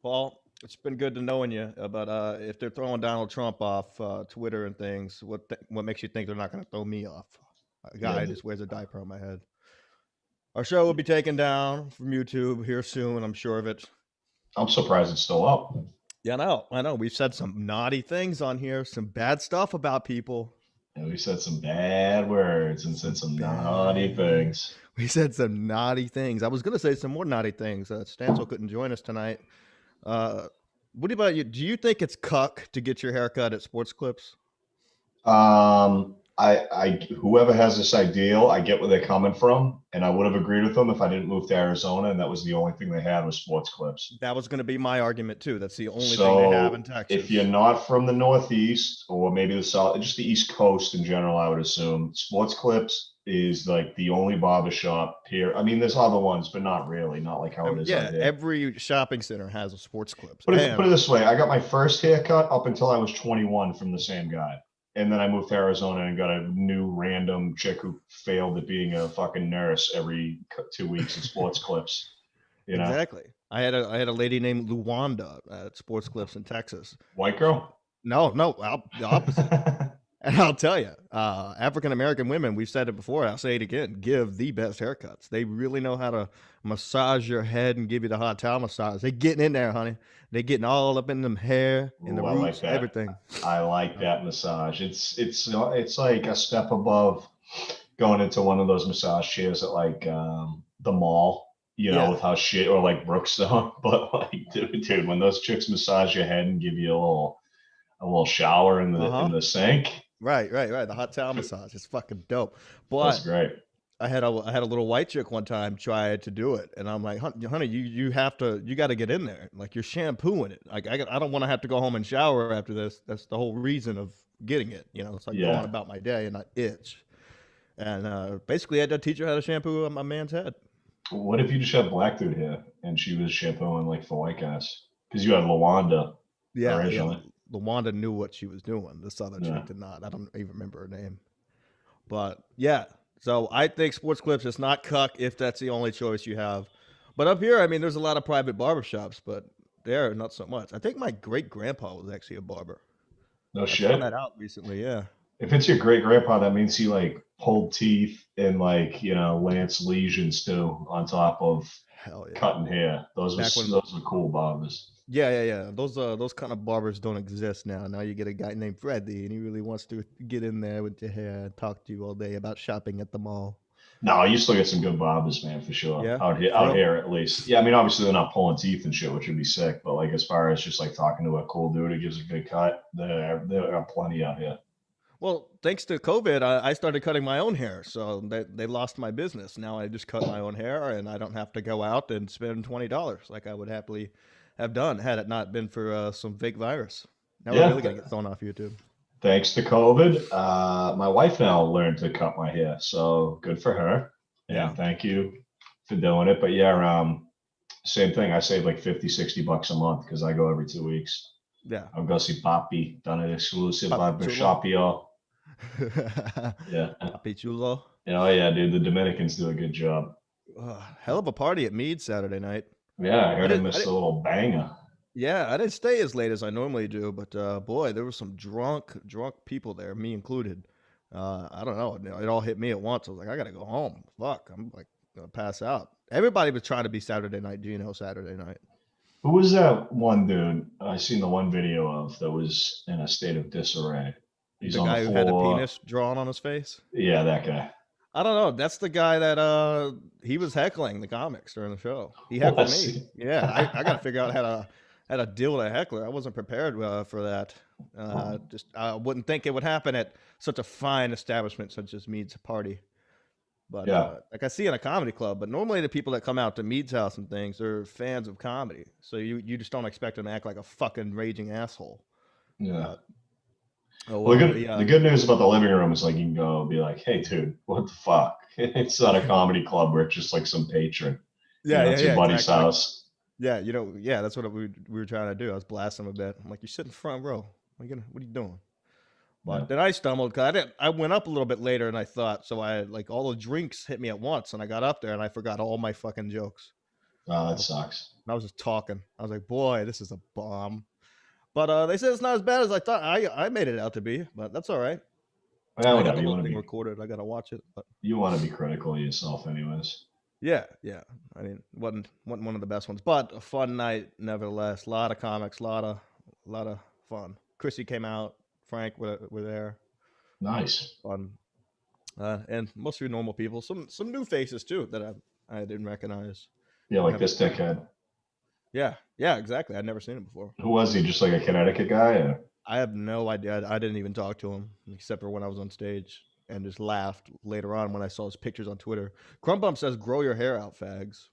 Paul, it's been good to knowing you. But if they're throwing Donald Trump off Twitter and things, what makes you think they're not going to throw me off? A Yeah, guy just wears a diaper on my head. Our show will be taken down from YouTube here soon. I'm sure of it. I'm surprised it's still up. Yeah, I know. We've said some naughty things on here, some bad stuff about people. And we said some bad words and said some naughty Bad. things. We said some naughty things. I was going to say some more naughty things. Stancil couldn't join us tonight. What about you? Do you think it's cuck to get your haircut at Sports Clips? Whoever has this ideal, I get where they're coming from, and I would have agreed with them if I didn't move to Arizona, and that was the only thing they had was sports clips. That was going to be my argument too. That's the only thing they have in Texas. If you're not from the Northeast or maybe the South, just the East Coast in general, I would assume sports clips is like the only barbershop here. I mean, there's other ones, but not really, not like how it is. Yeah, every shopping center has a Sports Clips. Put it this way: I got my first haircut up until I was 21 from the same guy. And then I moved to Arizona and got a new random chick who failed at being a fucking nurse every 2 weeks in Sports Clips. You know? Exactly. I had a lady named Luwanda at Sports Clips in Texas. White girl? No, the opposite. And I'll tell you, African American women, we've said it before, I'll say it again, give the best haircuts. They really know how to massage your head and give you the hot towel massage. They're getting in there, honey. They're getting all up in them hair, in the roots, like everything. I like that massage. It's like a step above going into one of those massage chairs at like the mall, you know, with how shit, or like Brookstone. But like, dude, when those chicks massage your head and give you a little shower in the sink. Right. The hot towel massage. It's fucking dope. But that's great. I had a little white chick one time try to do it, and I'm like, honey, you got to get in there. Like, you're shampooing it. Like, I don't want to have to go home and shower after this. That's the whole reason of getting it. You know, it's like going about my day and not itch. And basically, I had to teach her how to shampoo my man's head. What if you just had black dude hair and she was shampooing like for white guys? Because you had Lawanda originally. Yeah. Lawanda knew what she was doing. This other chick did not. I don't even remember her name. But yeah. So I think Sports Clips is not cuck if that's the only choice you have. But up here, I mean, there's a lot of private barbershops, but there, not so much. I think my great-grandpa was actually a barber. No shit. I found that out recently, yeah. If it's your great-grandpa, that means he, like, pulled teeth and, like, you know, Lance lesions, too, on top of cutting hair. Those were cool barbers. Yeah. Those kind of barbers don't exist now. Now you get a guy named Freddie, and he really wants to get in there with your hair and talk to you all day about shopping at the mall. No, you still get some good barbers, man, for sure. Yeah. Out here, at least. Yeah, I mean, obviously they're not pulling teeth and shit, which would be sick. But like, as far as just like talking to a cool dude who gives a good cut, there are plenty out here. Well, thanks to COVID, I started cutting my own hair, so they lost my business. Now I just cut my own hair, and I don't have to go out and spend $20 like I would happily have done had it not been for some fake virus. Now we're really gonna get thrown off YouTube. Thanks to COVID, my wife now learned to cut my hair, so good for her. Yeah, thank you for doing it. But yeah, same thing. I save like $50-$60 a month because I go every 2 weeks. Yeah, I'll go see Papi, done it exclusive barbershopio. Yeah, Papi Chulo. Oh yeah, dude, the Dominicans do a good job. Hell of a party at Mead Saturday night. Yeah, I heard I missed a little banger. Yeah, I didn't stay as late as I normally do, but boy, there were some drunk people there, me included. I don't know. It all hit me at once. I was like, I gotta go home. Fuck, I'm like gonna pass out. Everybody was trying to be Saturday night Gino Saturday night. Who was that one dude I seen the one video of that was in a state of disarray? He's the guy who had a penis drawn on his face? Yeah, that guy. I don't know. That's the guy that he was heckling the comics during the show. He heckled me. Yeah, I got to figure out how to deal with a heckler. I wasn't prepared for that. I wouldn't think it would happen at such a fine establishment such as Mead's party. But like I see in a comedy club. But normally the people that come out to Mead's house and things are fans of comedy. So you just don't expect them to act like a fucking raging asshole. Yeah. The good news about the living room is like you can go be like, hey, dude, what the fuck? It's not a comedy club where it's just like some patron. It's your buddy's house. Yeah, that's what we were trying to do. I was blasting him a bit. I'm like, you sit in the front row. What are you doing? But then I stumbled because I went up a little bit later than I thought. So I like all the drinks hit me at once, and I got up there and I forgot all my fucking jokes. Oh, that sucks. And I was just talking. I was like, boy, this is a bomb. But they said it's not as bad as I thought. I made it out to be, but that's all right. Well, I got whatever. the whole thing recorded. I got to watch it. But You want to be critical of yourself, anyways. yeah. I mean, wasn't one of the best ones, but a fun night nevertheless. A lot of comics, a lot of fun. Chrissy came out. Frank were there. Nice. Fun. And mostly normal people. Some new faces too that I didn't recognize. Yeah, like this dickhead. Yeah, exactly. I'd never seen him before. Who was he? Just like a Connecticut guy? Or? I have no idea. I didn't even talk to him except for when I was on stage, and just laughed later on when I saw his pictures on Twitter. Crumbump says, "Grow your hair out, fags."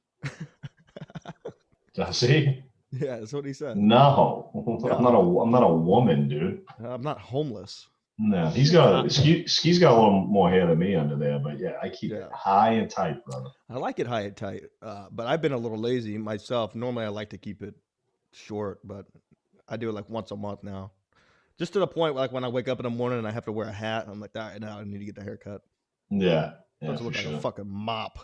Does he? Yeah, that's what he said. No, I'm not a woman, dude. I'm not homeless. No, Ski's got a little more hair than me under there, but yeah, I keep it high and tight, brother. I like it high and tight, but I've been a little lazy myself. Normally, I like to keep it short, but I do it like once a month now. Just to the point, like when I wake up in the morning and I have to wear a hat, I'm like, all right, now I need to get the haircut. Yeah, Doesn't look like a fucking mop.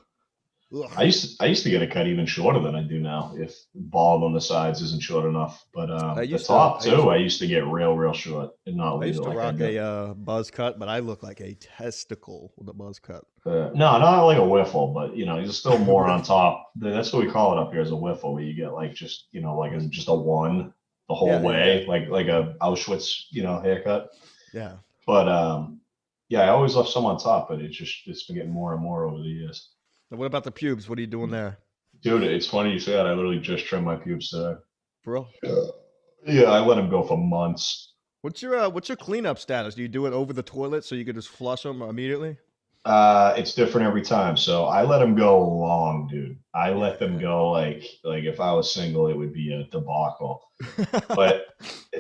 Ugh. I used to get a cut even shorter than I do now if bald on the sides isn't short enough. But the top I used to get real short and not leave. I used to rock a buzz cut, but I look like a testicle with a buzz cut. No, not like a wiffle, but you're still more on top. That's what we call it up here, as a wiffle, where you get like just like just a one the whole way, like a Auschwitz haircut. Yeah. But I always left some on top, but it's been getting more and more over the years. What about the pubes? What are you doing there? Dude, it's funny you say that. I literally just trimmed my pubes today. For real? Yeah, I let them go for months. What's your cleanup status? Do you do it over the toilet so you can just flush them immediately? It's different every time. So I let them go long, dude. I let them go like if I was single, it would be a debacle. But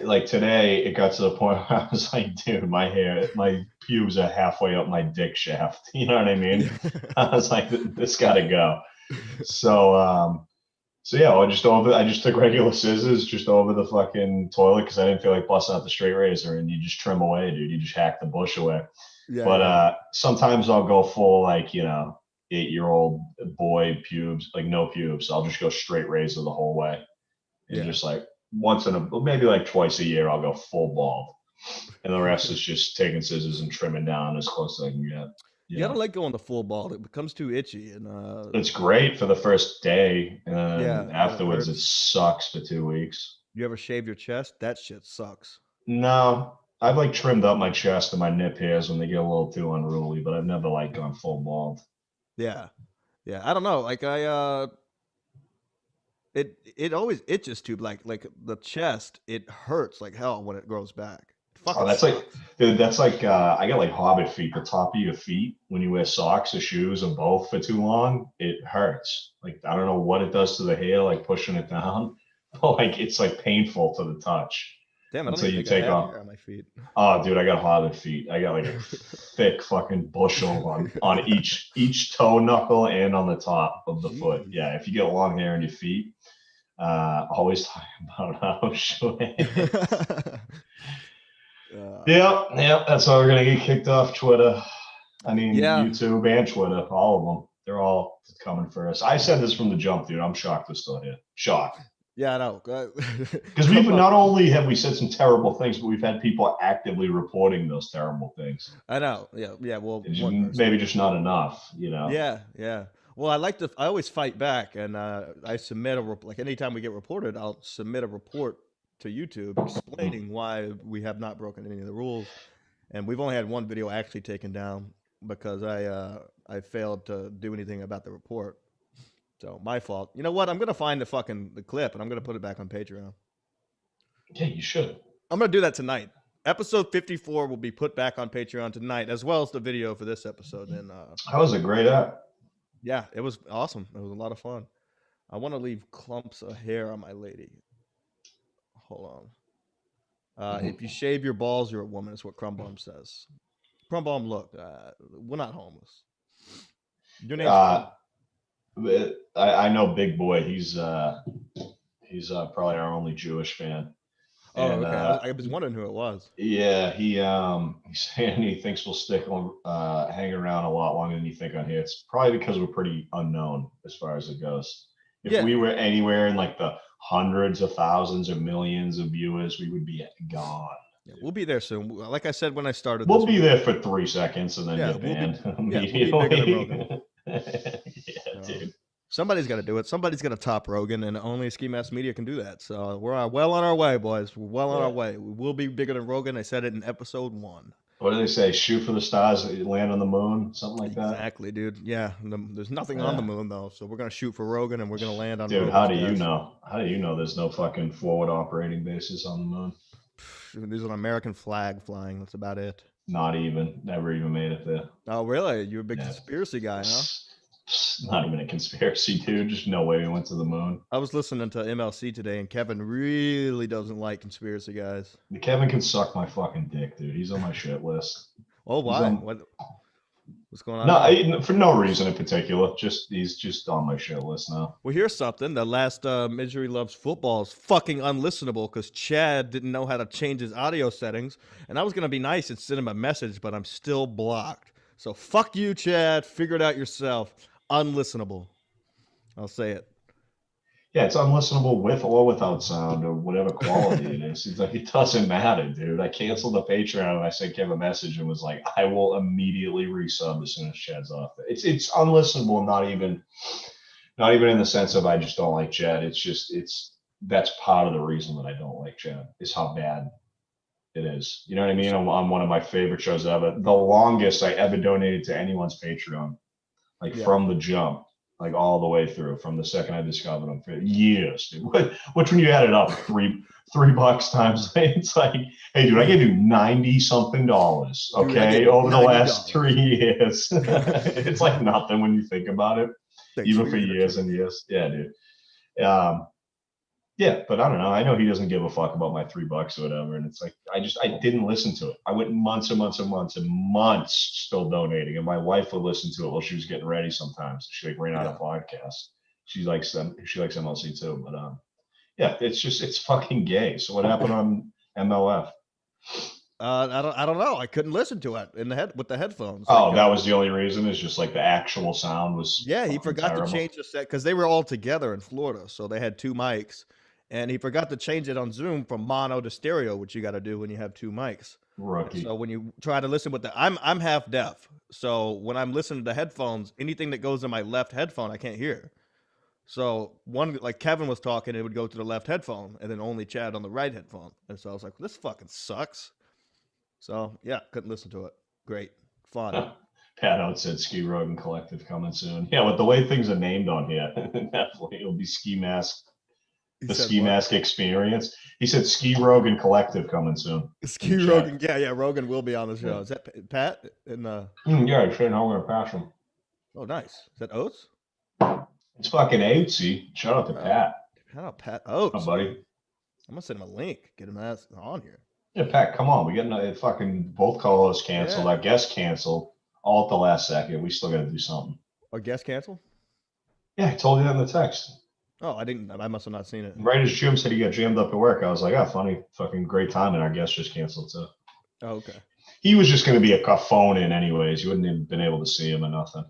like today, it got to the point where I was like, dude, my pubes are halfway up my dick shaft. You know what I mean? I was like, this got to go. So I just took regular scissors just over the fucking toilet because I didn't feel like busting out the straight razor, and you just trim away, dude. You just hack the bush away. Yeah, but sometimes I'll go full 8-year-old boy pubes, like no pubes. I'll just go straight razor the whole way, and just like maybe like twice a year I'll go full bald, and the rest is just taking scissors and trimming down as close as I can get. You gotta let go on the full bald. It becomes too itchy, and it's great for the first day, and afterwards it sucks for 2 weeks. You ever shave your chest? That shit sucks. No. I've trimmed up my chest and my nip hairs when they get a little too unruly, but I've never gone full bald. Yeah. I don't know. Like it always itches too. Like the chest, it hurts like hell when it grows back. That's like I got like hobbit feet. The top of your feet when you wear socks or shoes or both for too long, it hurts. Like I don't know what it does to the hair, like pushing it down, but it's painful to the touch. Damn, I don't even think I have hair on my feet. Oh, dude, I got hobbit feet. I got a thick fucking bushel on each toe knuckle and on the top of the foot. Yeah, if you get long hair on your feet, always talking about Auschwitz. Yeah, that's why we're gonna get kicked off Twitter. I mean, YouTube and Twitter, all of them. They're all coming for us. I said this from the jump, dude. I'm shocked they're still here. Shocked. Yeah, I know. Because we've not only have we said some terrible things, but we've had people actively reporting those terrible things. I know. Yeah. Well, maybe just not enough, Yeah. Well, I always fight back, and I submit anytime we get reported, I'll submit a report to YouTube explaining why we have not broken any of the rules, and we've only had one video actually taken down because I failed to do anything about the report. So my fault. You know what? I'm gonna find the clip and I'm gonna put it back on Patreon. Yeah, you should. I'm gonna do that tonight. Episode 54 will be put back on Patreon tonight, as well as the video for this episode. And that was a great app. Yeah, it was awesome. It was a lot of fun. I want to leave clumps of hair on my lady. Hold on. If you shave your balls, you're a woman. Is what Crumbomb says. Crumbomb, look, we're not homeless. Your name's I know Big Boy. He's probably our only Jewish fan. Oh, and, okay. I was wondering who it was. Yeah, he's saying he thinks we'll hang around a lot longer than you think on here. It's probably because we're pretty unknown as far as it goes. If we were anywhere in like the hundreds of thousands or millions of viewers, we would be gone. Yeah, we'll be there soon. Like I said when I started, we'll be there for 3 seconds and then yeah, get banned immediately. We'll be bigger than Rogan. Yeah, dude. Somebody's got to do it. Somebody's got to top Rogan, and only Ski Mask Media can do that. So we're well on our way, boys. We're well on our way. We will be bigger than Rogan. I said it in episode 1. What do they say? Shoot for the stars, land on the moon, something like that. Exactly, dude. Yeah, there's nothing on the moon though, so we're gonna shoot for Rogan and we're gonna land on. Dude, Rogan's how do you know? How do you know there's no fucking forward operating bases on the moon? There's an American flag flying. That's about it. Not even. Never even made it there. Oh, really? You're a big conspiracy guy, huh? Not even a conspiracy, dude. Just no way we went to the moon. I was listening to MLC today, and Kevin really doesn't like conspiracy guys. Kevin can suck my fucking dick, dude. He's on my shit list. Oh, why? What's going on? No, for no reason in particular. He's just on my shit list now. Well, here's something. The last Misery Loves Football is fucking unlistenable because Chad didn't know how to change his audio settings, and I was gonna be nice and send him a message, but I'm still blocked. So fuck you, Chad. Figure it out yourself. Unlistenable. I'll say it. Yeah, it's unlistenable with or without sound or whatever quality it is. It's like, it doesn't matter, dude. I canceled the Patreon and I sent Kevin a message and was like, I will immediately resub as soon as Chad's off. It's unlistenable, not even in the sense of I just don't like Chad. That's part of the reason that I don't like Chad is how bad it is. You know what I mean? On one of my favorite shows ever. The longest I ever donated to anyone's Patreon, from the jump. Like all the way through from the second I discovered them for years, dude. Which when you add it up, $3 times, it's like, hey, dude, I gave you $90-something, okay, dude, over the last 3 years. It's like nothing when you think about it, even for years and years. Yeah, dude. Yeah, but I don't know. I know he doesn't give a fuck about my $3 or whatever. And it's like, I didn't listen to it. I went months and months and months and months still donating. And my wife would listen to it while she was getting ready sometimes. She ran out of podcasts. She likes them. She likes MLC too. But yeah, it's fucking gay. So what happened on MLF? I don't know. I couldn't listen to it with the headphones. Oh, that was the only reason. Is just like the actual sound was. Yeah, he forgot to change the set because they were all together in Florida, so they had 2 mics. And he forgot to change it on Zoom from mono to stereo, which you got to do when you have 2 mics. Rookie. So when you try to listen with I'm half deaf. So when I'm listening to headphones, anything that goes in my left headphone, I can't hear. So like Kevin was talking, it would go to the left headphone, and then only Chad on the right headphone. And so I was like, this fucking sucks. So yeah, couldn't listen to it. Great, fun. Pat Oates said Ski Rogan Collective coming soon. Yeah, with the way things are named on here, definitely it'll be Ski Mask. The Ski Mask Experience. He said Ski Rogan Collective coming soon. Ski Rogan, yeah, Rogan will be on the show. Is that Pat? Yeah, I said how we're gonna pass him. Oh, nice. Is that Oates? It's fucking Oatesy. Shout out to Pat. Shout out Pat Oates. Oh, buddy. I'm gonna send him a link. Get him on here. Yeah, Pat, come on. We got fucking both co-hosts canceled. Our guest canceled all at the last second. We still got to do something. Our guest canceled? Yeah, I told you that in the text. Oh, I didn't. I must have not seen it. Right as Jim said he got jammed up at work, I was like, funny, fucking great time, and our guest just canceled too. Oh, okay. He was just going to be a phone in anyways. You wouldn't have been able to see him or nothing.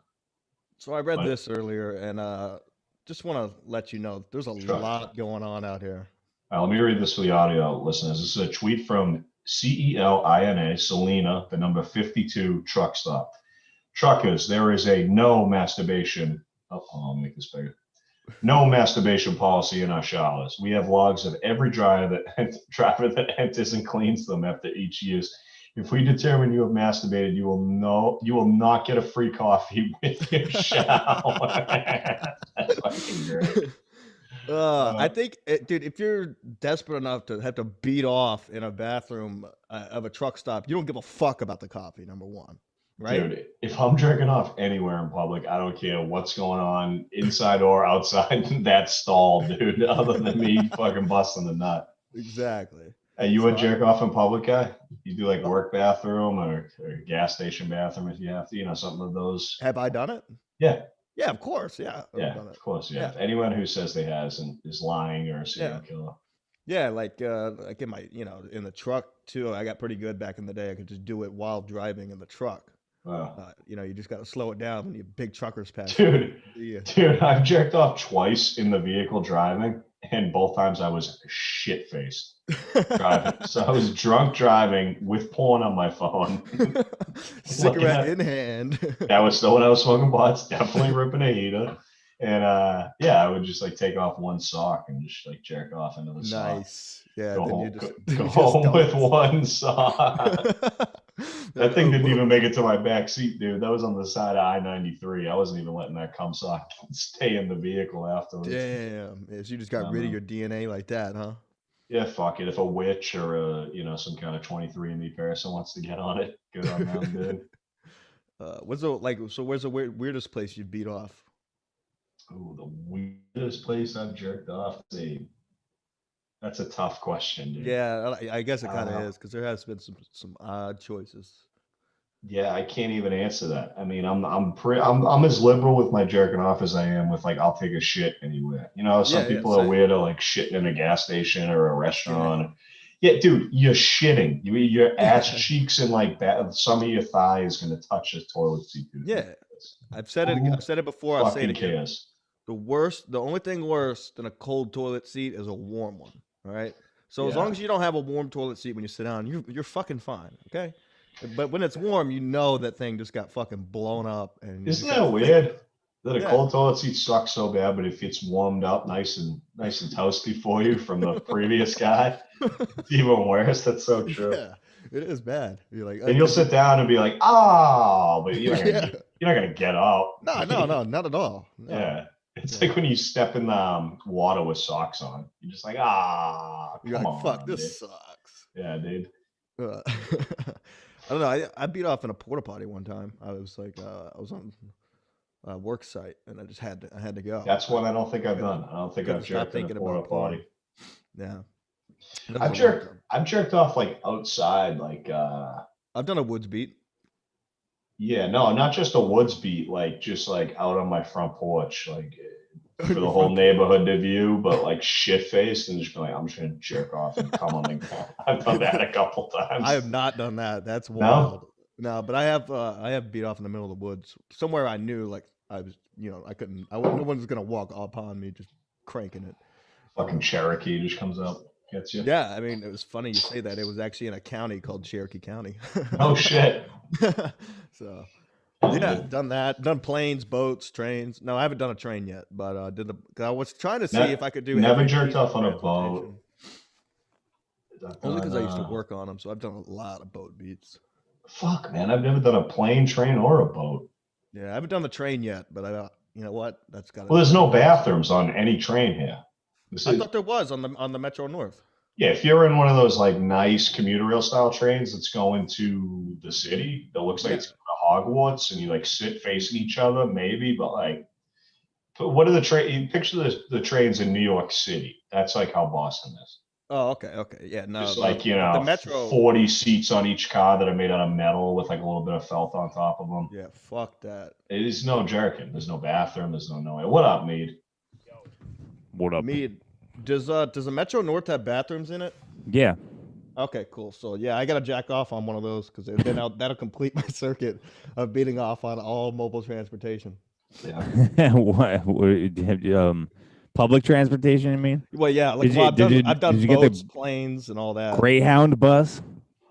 So I read this earlier, and just want to let you know there's a lot going on out here. All right, let me read this for the audio listeners. This is a tweet from CELINA, Selena, the number 52 truck stop. Truckers, there is a no masturbation. I'll make this bigger. No masturbation policy in our showers. We have logs of every driver that enters and cleans them after each use. If we determine you have masturbated, you will not get a free coffee with your shower. That's fucking great. I think, dude, if you're desperate enough to have to beat off in a bathroom of a truck stop, you don't give a fuck about the coffee, number one. Right? Dude, if I'm jerking off anywhere in public, I don't care what's going on inside or outside that stall, dude, other than me fucking busting the nut. Exactly. Are you a jerk off in public guy? You do like work bathroom or gas station bathroom if you have to, something of those. Have I done it? Yeah. Yeah, of course. Yeah. Yeah, of course. Yeah. Anyone who says they has and is lying or a serial killer. Yeah, like in my, in the truck too. I got pretty good back in the day. I could just do it while driving in the truck. Wow. You just got to slow it down when you big truckers pass. Dude, Yeah. dude, I've jerked off twice in the vehicle driving, and both times I was shit faced driving. So I was drunk driving with porn on my phone. Cigarette in hand. That was still when I was smoking pots, definitely ripping a heater. And I would just like take off one sock and just like jerk off into the sock. Nice. Yeah. Go Then home, you just go home with one sock. That thing didn't even make it to my back seat, dude. That was on the side of I-93. I wasn't even letting that cum sock stay in the vehicle afterwards. Damn. Yeah, so you just got rid of your DNA like that, huh? Yeah, fuck it. If a witch or some kind of 23andMe person wants to get on it, good on them, dude. Where's the weirdest place you beat off? Oh, the weirdest place I've jerked off. See, that's a tough question, dude. Yeah, I guess it kind of is because there has been some odd choices. Yeah, I can't even answer that. I mean, I'm as liberal with my jerking off as I am with like I'll take a shit anywhere. Some people are weird, like shitting in a gas station or a restaurant. Yeah, dude, you're shitting. Your ass cheeks and like that. Some of your thigh is gonna touch the toilet seat, dude. Yeah, I've said it before. I'll say it again. Cares? The only thing worse than a cold toilet seat is a warm one. All right. So as long as you don't have a warm toilet seat when you sit down, you're fucking fine. Okay. But when it's warm, that thing just got fucking blown up. And isn't that weird? That a cold toilet seat sucks so bad, but if it's warmed up nice and toasty for you from the previous guy, it's even worse. That's so true. Yeah, it is bad. You're like, and you'll sit down and be like, oh, but you're not gonna get up. No, not at all. No. Yeah. It's like when you step in the water with socks on. You're just like, you're like, fuck, this sucks. Yeah, dude. I don't know. I beat off in a porta potty one time. I was like, I was on a work site, and I had to go. That's one I don't think I've done. I don't think I've jerked in a porta potty. Yeah, I've jerked off like outside, like I've done a woods beat. Yeah, no, not just a woods beat, like just like out on my front porch, like for the whole neighborhood to view, but like shit faced and just be like, I'm just gonna jerk off and come on the ground. I've done that a couple times. I have not done that. That's wild. No, but I have beat off in the middle of the woods somewhere I knew like I was, no one was gonna walk upon me just cranking it. Fucking Cherokee just comes up, gets you. Yeah, I mean it was funny you say that. It was actually in a county called Cherokee County. Oh shit. So yeah, done that. Done planes, boats, trains. No, I haven't done a train yet, but I was trying to see if I could do. Never jerked off on a boat. Only because I used to work on them, so I've done a lot of boat beats. Fuck, man, I've never done a plane, train, or a boat. Yeah, I haven't done the train yet, but you know what? That's got. Well, there's no bathrooms on any train here. I thought there was on the Metro North. Yeah, if you're in one of those like nice commuter rail style trains that's going to the city, that looks like it's going to Hogwarts, and you like sit facing each other, maybe. But like, what are the train? Picture the trains in New York City. That's like how Boston is. Oh, okay, yeah, no, just like the Metro, 40 seats on each car that are made out of metal with like a little bit of felt on top of them. Yeah, fuck that. It is no jerking. There's no bathroom. There's no way. What up, Mead? What up, Mead? Does the Metro North have bathrooms in it? Yeah. Okay, cool. So yeah, I gotta jack off on one of those because then that'll complete my circuit of beating off on all mobile transportation. Yeah. What? Public transportation? I mean. Well, yeah. Like I've done boats, planes, and all that. Greyhound bus.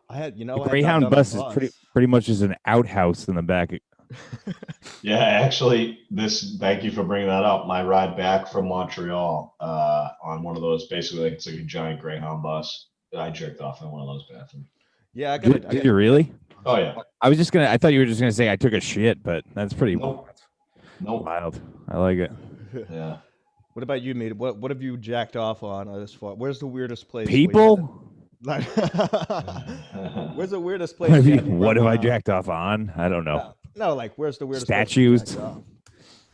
I had the Greyhound bus is pretty much just an outhouse in the back. Yeah, actually, thank you for bringing that up. My ride back from Montreal on one of those, basically like it's like a giant Greyhound bus. I jerked off in one of those bathrooms. Yeah, did you really? Oh yeah. I thought you were just gonna say I took a shit, but that's pretty wild. I like it. Yeah. What about you, Mead? What have you jacked off on this far? Where's the weirdest place? People? Where's the weirdest place? What have I jacked off on? I don't know. No, like where's the weirdest statues?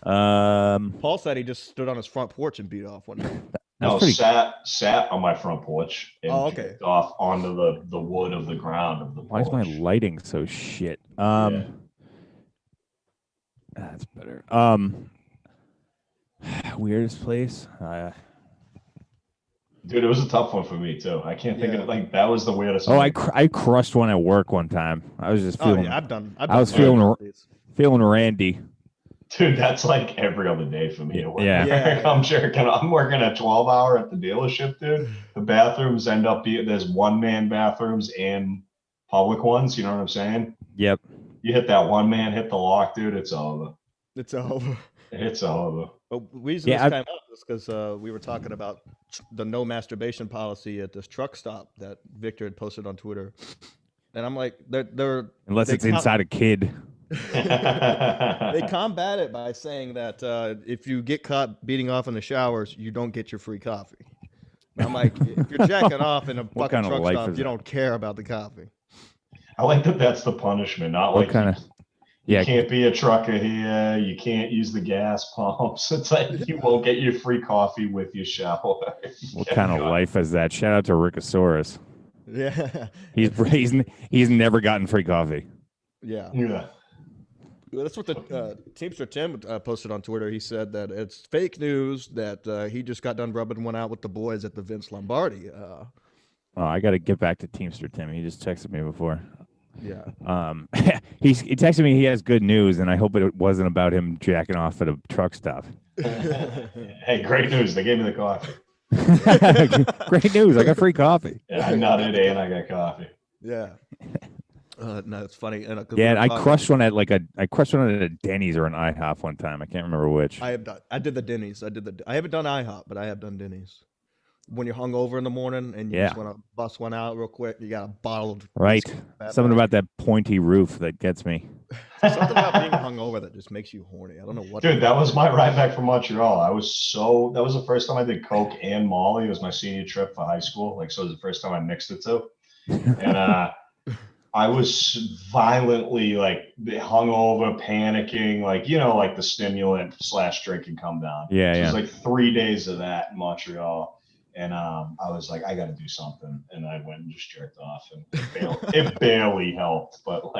Paul said he just stood on his front porch and beat off one day. No, sat on my front porch and off onto the wood of the ground of the porch. Why is my lighting so shit? That's better. Dude, it was a tough one for me too. I can't think of like that was the weirdest. Oh, I crushed one at work one time. I was just feeling. I've done. I was feeling randy. Dude, that's like every other day for me. Yeah. I'm sure. I'm working a 12-hour at the dealership, dude. The bathrooms end up being there's one-man bathrooms and public ones. You know what I'm saying? Yep. You hit that one man, hit the lock, dude. It's over. It's over. It's over. Well, the reason this came up is because we were talking about the no masturbation policy at this truck stop that Victor had posted on Twitter, and I'm like, they're unless it's inside a kid. They combat it by saying that if you get caught beating off in the showers, you don't get your free coffee. And I'm like, if you're jacking off in a fucking truck stop, you don't care about the coffee. I like that. That's the punishment, not what like kind of. You can't be a trucker here. You can't use the gas pumps. It's like you won't get your free coffee with your shower. What kind of life is that? Shout out to Rickosaurus. Yeah, he's never gotten free coffee. Yeah. Yeah. That's what the Teamster Tim posted on Twitter. He said that it's fake news that he just got done rubbing one out with the boys at the Vince Lombardi. Oh, I got to get back to Teamster Tim. He just texted me before. Yeah. He texted me he has good news, and I hope it wasn't about him jacking off at a truck stop. Hey, great news. They gave me the coffee. Great news. I got free coffee. Yeah, I nodded and I got coffee. Yeah. No, it's funny. And, I crushed one at a Denny's or an IHOP one time. I can't remember which. I did the Denny's. I haven't done IHOP, but I have done Denny's. When you're hungover in the morning and you just want to bust one out real quick, you got a bottle of Something about that pointy roof that gets me. Something about being hungover that just makes you horny. I don't know what. Dude, that was my ride back from Montreal. That was the first time I did coke and Molly. It was my senior trip for high school. So it was the first time I mixed the two. And I was violently hungover, panicking, like the stimulant / drinking come down. Yeah, so it was like 3 days of that in Montreal. And I was like, I got to do something. And I went and just jerked off. And it barely helped. But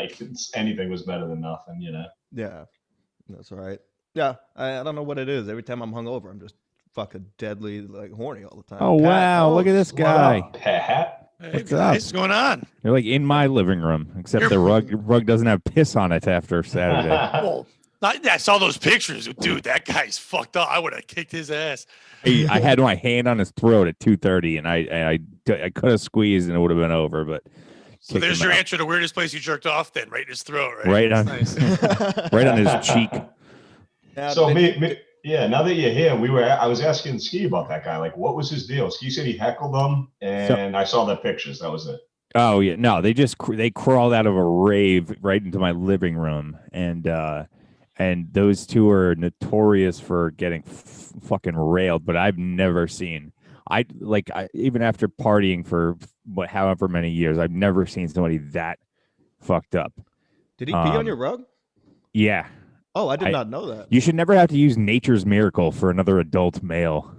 anything was better than nothing, you know? Yeah, that's all right. Yeah, I don't know what it is. Every time I'm hungover, I'm just fucking deadly, horny all the time. Oh, Pat, wow. Look at this guy. Pat. Hey, what's guys, up? what's going on? You're in my living room, except the rug doesn't have piss on it after Saturday. Well, I saw those pictures. Dude, that guy's fucked up. I would have kicked his ass. I had my hand on his throat at 2:30, and I could have squeezed, and it would have been over. But so there's your answer to the weirdest place you jerked off. Then right in his throat, right? Right on, nice. Right on his cheek. So now that you're here, I was asking Ski about that guy. What was his deal? Ski said he heckled them, and I saw the pictures. That was it. Oh yeah, no, they crawled out of a rave right into my living room, and those two are notorious for getting fucking railed, but I've never seen. Even after partying for however many years, I've never seen somebody that fucked up. Did he pee on your rug? Yeah. Oh, I did not know that. You should never have to use nature's miracle for another adult male.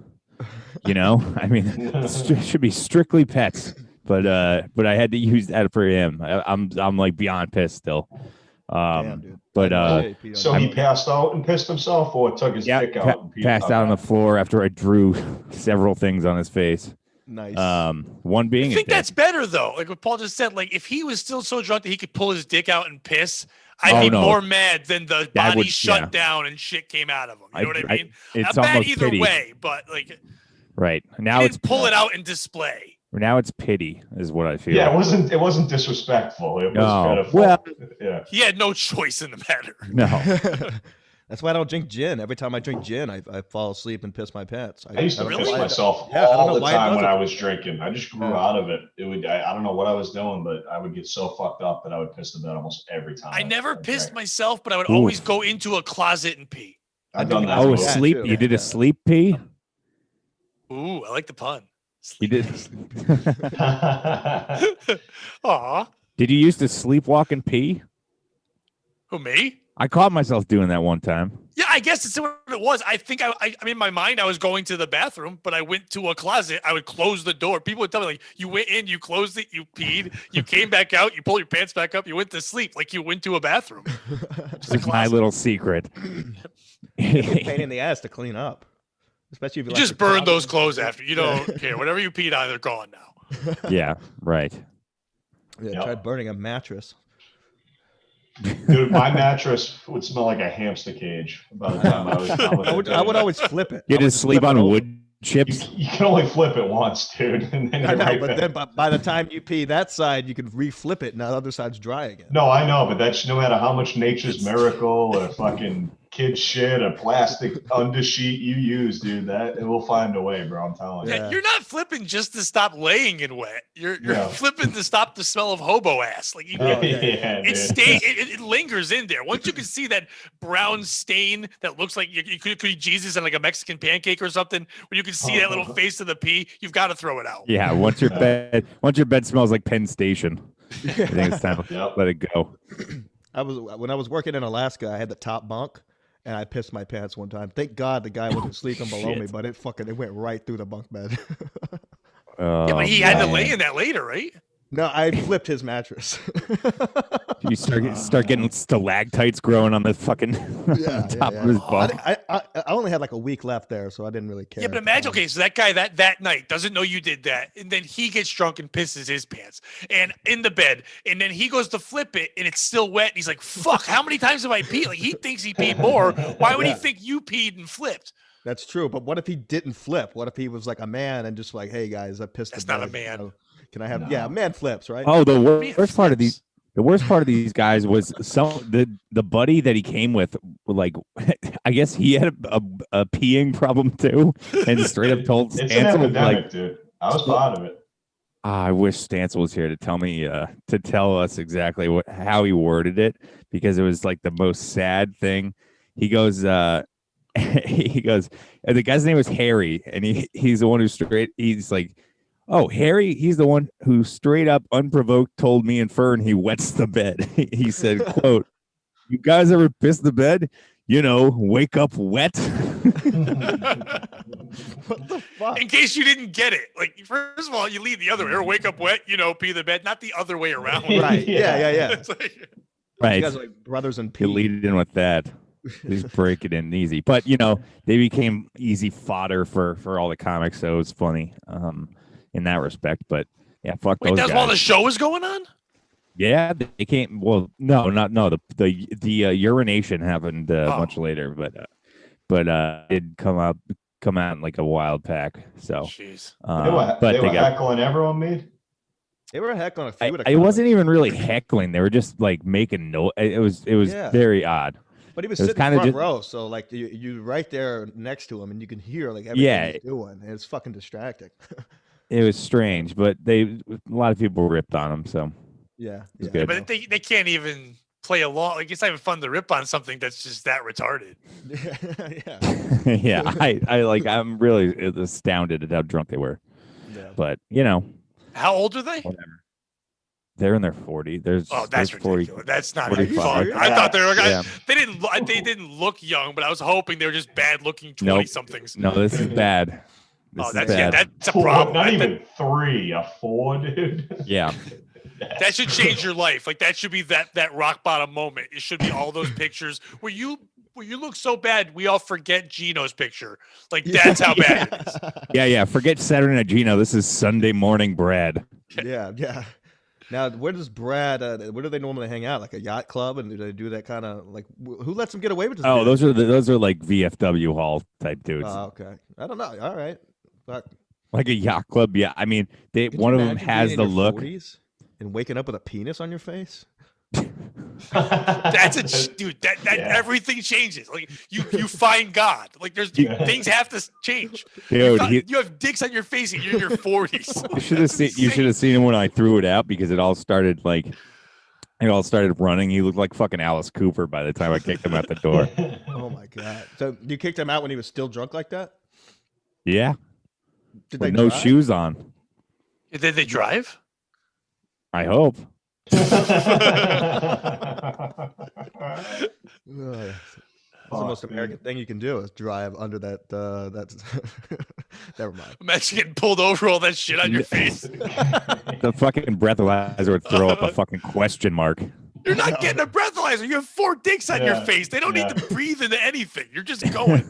You know, I mean, it should be strictly pets. But I had to use that for him. I'm beyond pissed still. Damn, dude. But so he passed out and pissed himself, or took his dick out and passed out on the floor after I drew several things on his face. Nice. One being I think that's better though. Like what Paul just said. If he was still so drunk that he could pull his dick out and piss, I'd be more mad than the body shut down and shit came out of him. You know what I mean? It's not bad almost either pity. way, but right now it's pull it out and display. Now it's pity, is what I feel. Yeah, it wasn't disrespectful. It was pitiful. Well, yeah. He had no choice in the matter. No. That's why I don't drink gin. Every time I drink gin, I fall asleep and piss my pants. I used to piss myself Yeah, all the time when I was drinking. I just grew out of it. I don't know what I was doing, but I would get so fucked up that I would piss the bed almost every time. I never pissed myself, but I would always go into a closet and pee. I've done that. Oh, sleep. You did a sleep pee? Ooh, I like the pun. You did. Aw. Did you used to sleepwalk and pee? Who, me? I caught myself doing that one time. Yeah, I guess it's what it was. I think I mean, in my mind, I was going to the bathroom, but I went to a closet. I would close the door. People would tell me, you went in, you closed it, you peed, you came back out, you pulled your pants back up, you went to sleep, like you went to a bathroom. It's my little secret. It's a pain in the ass to clean up. especially if you You like just to burn travel. those clothes after. You don't care. Whatever you peed on, they're gone now. Yeah, right. Yeah, Yep. try burning a mattress. Dude, my mattress would smell like a hamster cage by the time I was done with it. I would dude. always flip it. You I would just sleep flip it on over. wood chips. You can only flip it once, dude, and then I you're know, right but back. then by the time you pee that side, you can re-flip it, and the other side's dry again. No, I know, but that's no matter how much nature's miracle or fucking kid shit or plastic undersheet you use, dude, that it will find a way, bro. I'm telling you. Yeah, you're not flipping just to stop laying in wet. You're No. flipping to stop the smell of hobo ass. Like you, Oh, Yeah, dude. it lingers in there. Once you can see that brown stain that looks like you could be Jesus on like a Mexican pancake or something, where you can see that little face of the pee, you've got to throw it out. Yeah, once your bed smells like Penn Station, I think it's time to Yep. let it go. When I was working in Alaska, I had the top bunk, and I pissed my pants one time. Thank God the guy wasn't sleeping below me, Shit. but it went right through the bunk bed. Yeah, but he had to lay in that later, right? No, I flipped his mattress. You start getting stalactites growing on the fucking top of his bunk. I only had like a week left there, so I didn't really care. Yeah, but imagine, okay, so that guy that night doesn't know you did that, and then he gets drunk and pisses his pants, and in the bed, and then he goes to flip it, and it's still wet, and he's like, "Fuck, how many times have I peed?" Like he thinks he peed more. Why would he think you peed and flipped? That's true, but what if he didn't flip? What if he was like a man and just like, "Hey guys, I pissed." That's the not a bed. man. You know, can I have? No. Yeah, man flips, right? Oh, the Man worst part of flips. the worst part of these guys was the buddy that he came with. Like, I guess he had a peeing problem too, and straight up told It's an Stancil, epidemic, like, dude. I was part of it. I wish Stancil was here to tell me to tell us exactly how he worded it, because it was like the most sad thing. He goes, he goes, and the guy's name was Harry, and he's the one who's straight. He's like, oh, Harry, he's the one who straight up unprovoked told me and Fern he wets the bed. He said, quote, "You guys ever piss the bed? You know, wake up wet." What the fuck? In case you didn't get it, like first of all, you leave the other way, or wake up wet, pee the bed, not the other way around. Right? Yeah. It's like, You Right. guys are like brothers in You pee. lead in with that. Just break it in easy. But they became easy fodder for all the comics, so it was funny in that respect. But yeah, fuck wait, those that's guys. while the show was going on. Yeah, they came. Well, no, the urination happened much later, but it did come out in like a wild pack. So, Jeez. They were heckling everyone, Mead. They were heckling a few. of the it wasn't comics. even really heckling. They were just like making noise. It was Yeah. very odd. But he was It was sitting kinda front just- row, so like you right there next to him, and you can hear like everything he's doing, and it's fucking distracting. It was strange, but a lot of people ripped on him. So Yeah, It's yeah. good. But they can't even play along. Like it's not even fun to rip on something that's just that retarded. Yeah. yeah, I'm really astounded at how drunk they were. Yeah. But How old are they? whatever. They're in their 40s. There's Oh, that's there's 40. ridiculous. That's not 45. even fun. Are you I thought they were. Yeah. They didn't look young, but I was hoping they were just bad looking 20 somethings. No, this is bad. This Oh, is that's bad. that's a problem. Not That- even 3, a 4, dude. Yeah. that should change your life. Like that should be that rock bottom moment. It should be all those pictures where you look so bad we all forget Gino's picture. Like that's how bad it is. Yeah. Forget Saturday Night Gino. This is Sunday morning Brad. Yeah. Now, where does Brad? Where do they normally hang out? Like a yacht club, and do they do that kind of like? Who lets them get away with this? Oh, business? those are like VFW hall type dudes. Oh, okay. I don't know. All right. Fuck. Like a yacht club. Yeah. I mean, Could one you of them imagine has being the in your look. 40s and waking up with a penis on your face? That's dude. That Yeah. everything changes. Like you find God. Like things have to change. Dude, You have dicks on your face and you're in your 40s. you should have seen. You should have seen him when I threw it out, because it all started running. He looked like fucking Alice Cooper by the time I kicked him out the door. Oh my god! So you kicked him out when he was still drunk like that? Yeah, Did with they no drive? shoes on. Did they drive? I hope. Ugh. That's the most American thing you can do is drive under that. That's never mind. Imagine getting pulled over, all that shit on your face. The fucking breathalyzer would throw up a fucking question mark. You're not getting a breathalyzer. You have 4 dicks on your face. They don't need to breathe into anything. You're just going.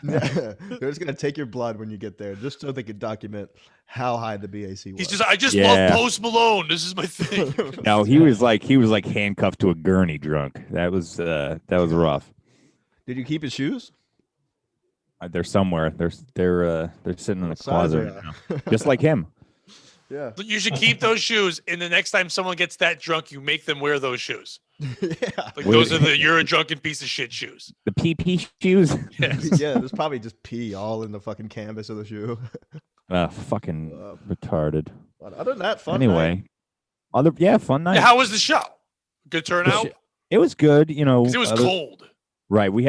They're just gonna take your blood when you get there, just so they could document how high the BAC was. He's just, I just love Post Malone. This is my thing. No, he was like handcuffed to a gurney drunk. That was rough. Did you keep his shoes? They're somewhere. They're sitting in the closet right now. Just like him. Yeah. You should keep those shoes, and the next time someone gets that drunk, you make them wear those shoes. Yeah. Like those are you're a drunken piece of shit shoes. The PP shoes? Yes. Yeah, there's probably just pee all in the fucking canvas of the shoe. Fucking retarded. But other than that, fun anyway, night. Fun night. Yeah, how was the show? Good turnout? It was good, you know. Because it was cold. Right. We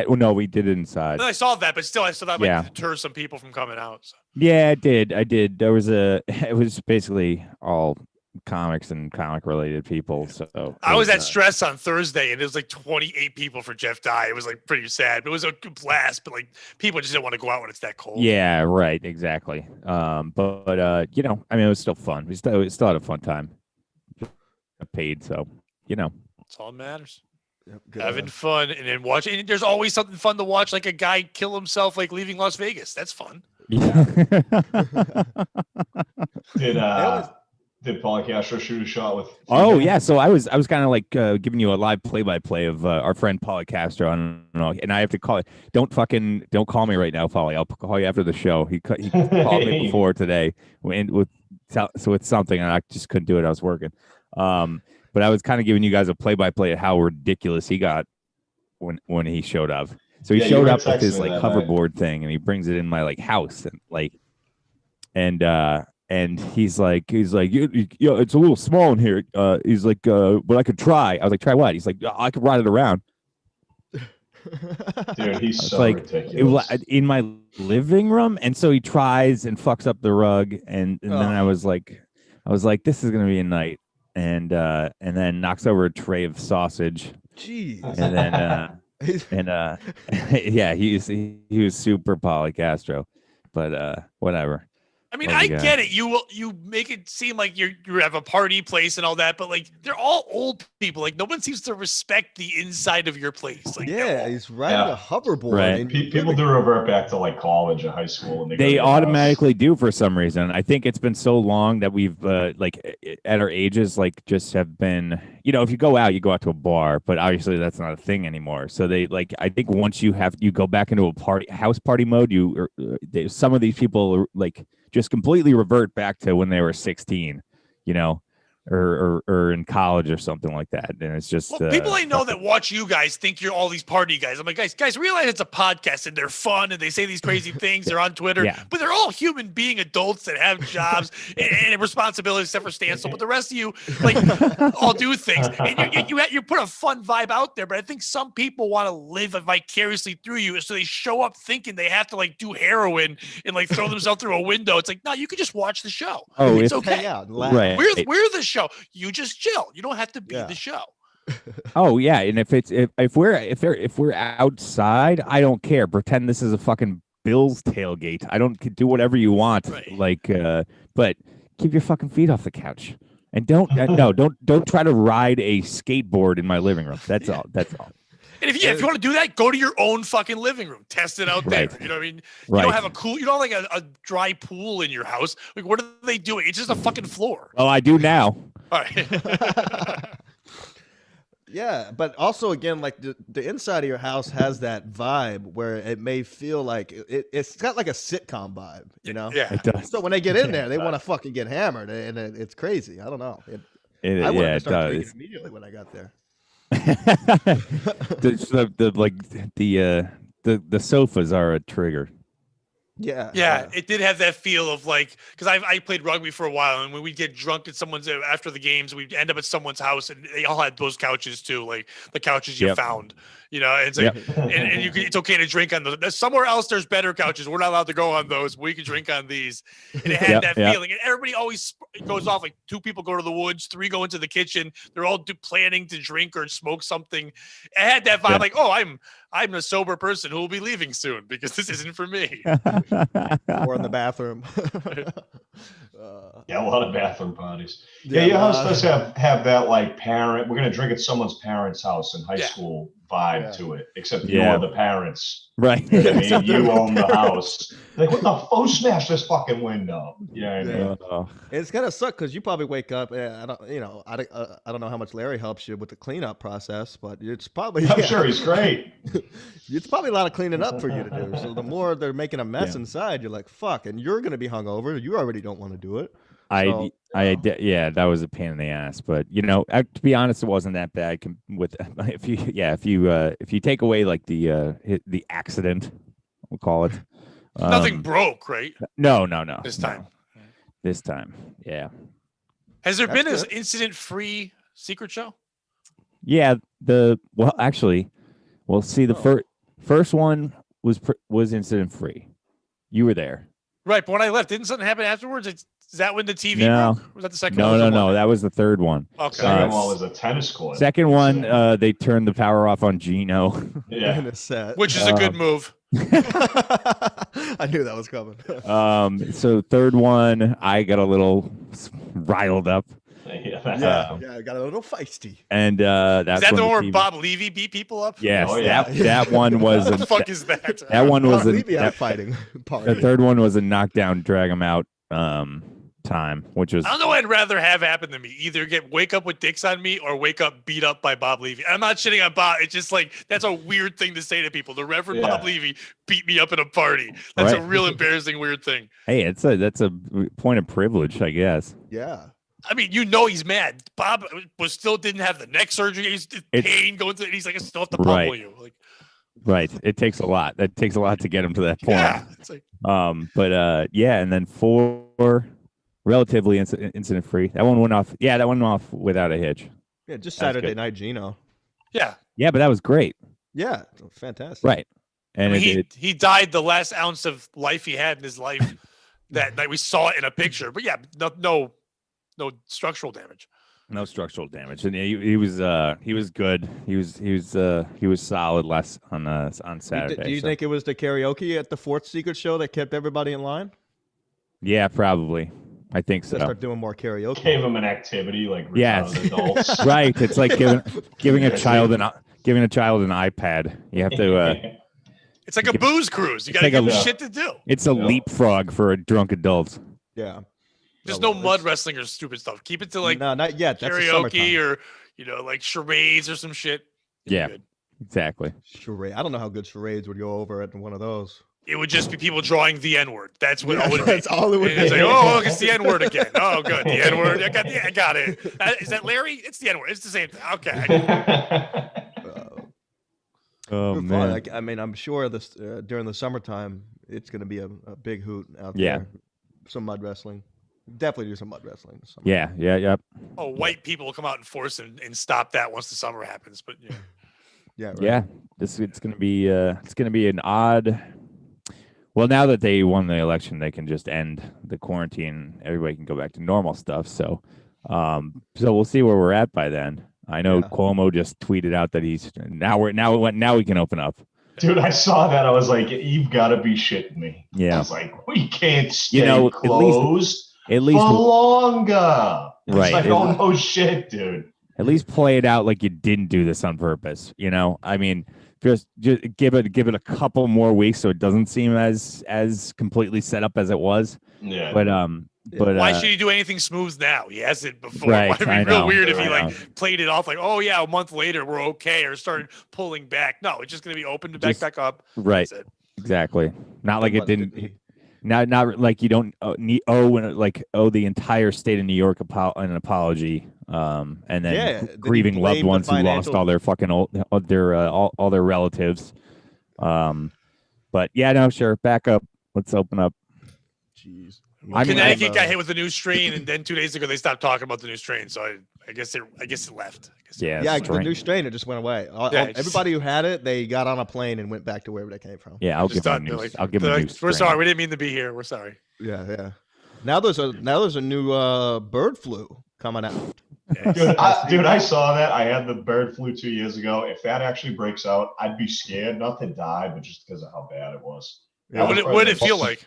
did it inside. I saw that, but still, I still thought might deter some people from coming out. So. Yeah, I did. There was it was basically all comics and comic related people. So I was at Stress on Thursday, and it was like 28 people for Jeff Dye. It was like pretty sad. It was a blast, but like people just didn't want to go out when it's that cold. Yeah, right, exactly. But you know, I mean, it was still fun. We still had a fun time. I paid, so you know, that's all that matters. Yep, having fun and then watching. And there's always something fun to watch, like a guy kill himself, like leaving Las Vegas. That's fun. Yeah. Did Paulie Castro shoot a shot with? Oh yeah, so I was kind of like giving you a live play-by-play of our friend Paulie Castro. I don't know, and I have to call it. Don't call me right now, Paulie. I'll call you after the show. He called me before today with something, and I just couldn't do it. I was working. But I was kind of giving you guys a play-by-play of how ridiculous he got when he showed up. So he showed up with his like hoverboard thing, and he brings it in my like house, and he's like, yeah, it's a little small in here. He's like, but I could try. I was like, try what? He's like, I could ride it around. Dude, he's so ridiculous. In my living room, and so he tries and fucks up the rug, and then I was like, this is gonna be a night. And then knocks over a tray of sausage. Jeez. And then yeah, he was super Paulie Castro, but whatever. I mean, I get it. You make it seem like you have a party place and all that, but like they're all old people. Like no one seems to respect the inside of your place. Like he's riding a hoverboard. Right. People do revert back to like college and high school, and they automatically do for some reason. I think it's been so long that we've like at our ages, like just have been. You know, if you go out to a bar, but obviously that's not a thing anymore. So they like, I think once you go back into a house party mode, some of these people like just completely revert back to when they were 16, you know, or in college or something like that. And it's just people I know that watch you guys think you're all these party guys. I'm like, guys, realize it's a podcast and they're fun and they say these crazy things. They're on Twitter, but they're all human being adults that have jobs and responsibilities except for Stancil. But the rest of you like all do things. And you put a fun vibe out there. But I think some people want to live vicariously through you. So they show up thinking they have to like do heroin and like throw themselves through a window. It's like, no, you can just watch the show. Oh, it's okay. Hang out and laugh. Right. We're the show. You just chill. You don't have to be the show. Oh yeah, and if we're outside, I don't care. Pretend this is a fucking Bills tailgate. I don't do whatever you want. Right. Like, but keep your fucking feet off the couch, and don't try to ride a skateboard in my living room. That's all. That's all. And if you want to do that, go to your own fucking living room. Test it out there. You know what I mean? You don't have you don't have like a dry pool in your house. Like, what are they doing? It's just a fucking floor. Oh, I do now. All right. Yeah, but also again, like the inside of your house has that vibe where it may feel like it's got like a sitcom vibe, you know? Yeah, it does. So when they get in there, they want to fucking get hammered, and it's crazy. I don't know. I wanted to start drinking immediately when I got there. the sofas are a trigger. Yeah, it did have that feel of like, because I played rugby for a while, and when we'd get drunk at someone's after the games, we'd end up at someone's house, and they all had those couches too, like the couches you found, you know. It's like, and it's okay to drink on those. Somewhere else, there's better couches. We're not allowed to go on those. We can drink on these. And it had that feeling, and everybody always goes off like 2 people go to the woods, 3 go into the kitchen. They're all planning to drink or smoke something. It had that vibe, like, oh, I'm a sober person who will be leaving soon because this isn't for me. Or in the bathroom. Yeah, a lot of bathroom parties. Yeah, Yeah, your house does have that like parent. We're gonna drink at someone's parents' house in high Yeah. school vibe Yeah. to it. Except Yeah. you're the parents. Right. You know what I Except mean? they're You the own the parents. house. Like, what the fuck? Smash this fucking window. You know what I mean? Oh. It's gonna suck because you probably wake up. I don't, I don't know how much Larry helps you with the cleanup process, but it's probably. I'm sure he's great. It's probably a lot of cleaning up for you to do. So the more they're making a mess inside, you're like, fuck, and you're gonna be hungover. You already don't want to do it. Yeah, that was a pain in the ass. But to be honest, it wasn't that bad. With if you take away like the accident, we'll call it. Nothing broke, right? No. This time. No. This time, yeah. Has there That's been an good. incident-free secret show? Yeah. See, the first one was incident free. You were there. Right, but when I left, didn't something happen afterwards? Is that when the TV No. broke? Or was that the second one? No. That was the third one. Okay. Second one was a tennis court. Second one, they turned the power off on Gino. Yeah. In a set. Which is a good move. I knew that was coming. So third one, I got a little riled up, Yeah. Yeah, I got a little feisty. and that's Is that the when one where TV Bob Levy beat people up? Yes, Oh, yeah. that one was What the fuck is that? that one was Bob Levy had a that, fighting the party. third one was a knockdown, drag him out time, which was I don't know what I'd rather have happen to me. Either wake up with dicks on me or wake up beat up by Bob Levy. I'm not shitting on Bob. It's just like, that's a weird thing to say to people. The Reverend Bob Levy beat me up at a party. That's a Right. real embarrassing, weird thing. hey, that's a point of privilege, I guess. Yeah. I mean, he's mad. Bob didn't have the neck surgery. He's in pain going through it. He's like, I still have to pummel Right. you. Like, Right. It takes a lot. That takes a lot to get him to that point. yeah. It's like, And then 4 relatively incident free. That one went off. Yeah, that one went off without a hitch. Yeah, just That's Saturday good. night Gino. yeah. Yeah, but that was great. Yeah, fantastic. Right. And I mean, he died the last ounce of life he had in his life that night. We saw it in a picture. But yeah, no structural damage. no structural damage, and he was good. He was solid on Saturday. Do you so. think it was the karaoke at the fourth secret show that kept everybody in line? Yeah, probably. I think so. Let's start doing more karaoke. Gave him an activity like Yes. retarded adults. Right. It's like giving a child an iPad. You have to. It's like a booze cruise. You got to like give them a- shit to do. It's a leapfrog for drunk adults. Yeah. There's No, no well, mud it's- wrestling or stupid stuff. Keep it to like No, not yet. That's the karaoke summertime. or like charades or some shit. It'd be Yeah. good. Exactly. Charade. I don't know how good charades would go over at one of those. It would just be people drawing the N word. That's what it would be. That's all it would And it's be. like, oh, look, it's the N word again. Oh, good, the N word. I got it. Is that Larry? It's the N word. It's the same thing. Okay. Oh Fun. man. Like, I mean, I'm sure this during the summertime, it's going to be a big hoot out Yeah. there. Some mud wrestling. Definitely do some mud wrestling. this summer. Yeah. Yep. Oh, white people will come out and force and stop that once the summer happens. But yeah. Yeah. Right. Yeah. It's gonna be an odd. Well, now that they won the election, they can just end the quarantine. Everybody can go back to normal stuff. So we'll see where we're at by then. I know Yeah. Cuomo just tweeted out that now we can open up. Dude, I saw that. I was like, you've got to be shitting me. I Yeah. was like, we can't stay at least closed At least for longer. It's Right. like, oh, no shit, dude. at least play it out like you didn't do this on purpose. I mean, just give it a couple more weeks so it doesn't seem as completely set up as it was. Yeah. But Why should he do anything smooth now? He hasn't before. Right, It'd be I real know. weird if he I like played it off like, oh yeah, a month later we're okay, or started pulling back. No, it's just gonna be open to back up. right, That's it. exactly. Not like it What could didn't. be. Not like you don't owe the entire state of New York an apology, and then Yeah, then he grieving loved blamed the ones who lost financial- all their fucking all their relatives. But yeah, no, sure, back up. Let's open up. Jeez. I mean, Connecticut got hit with the new strain, and then 2 days ago they stopped talking about the new strain. So I guess it left. Yeah, Yeah, it's the strange. new strain, it just went away. Yeah, it just- Everybody who had it, they got on a plane and went back to wherever they came from. Yeah, I'll Just give done. him a They're new. like- I'll give him they're a new. like, we're strain. sorry, we didn't mean to be here. We're sorry. Yeah. Now there's a new bird flu coming out. Dude, I saw that. I had the bird flu 2 years ago. If that actually breaks out, I'd be scared, not to die, but just because of how bad it was. Yeah. What did it feel like?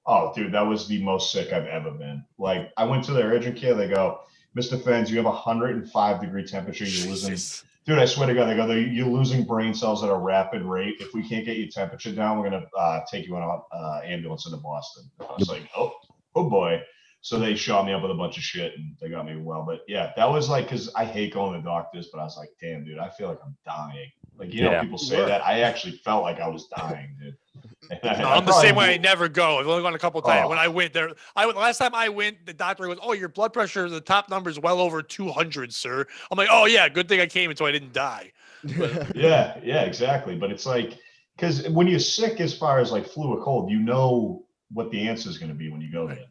Oh, dude, that was the most sick I've ever been. Like, I went to their urgent care. They go, Mr. Fenz, you have 105-degree temperature. You're losing. Jesus. Dude, I swear to God, they go, you're losing brain cells at a rapid rate. If we can't get your temperature down, we're going to take you on an ambulance into Boston. I was like, oh boy. So they shot me up with a bunch of shit and they got me well. But yeah, that was like, because I hate going to doctors, but I was like, damn, dude, I feel like I'm dying. Like, you know, people say that. I actually felt like I was dying, dude. I'm the same way. I never go. I've only gone a couple of times. When I went there, last time I went, the doctor goes, "Oh, your blood pressure, the top number is well over 200, sir." I'm like, "Oh yeah, good thing I came until I didn't die." yeah, exactly. But it's like, because when you're sick, as far as like flu or cold, you know what the answer is going to be when you go there.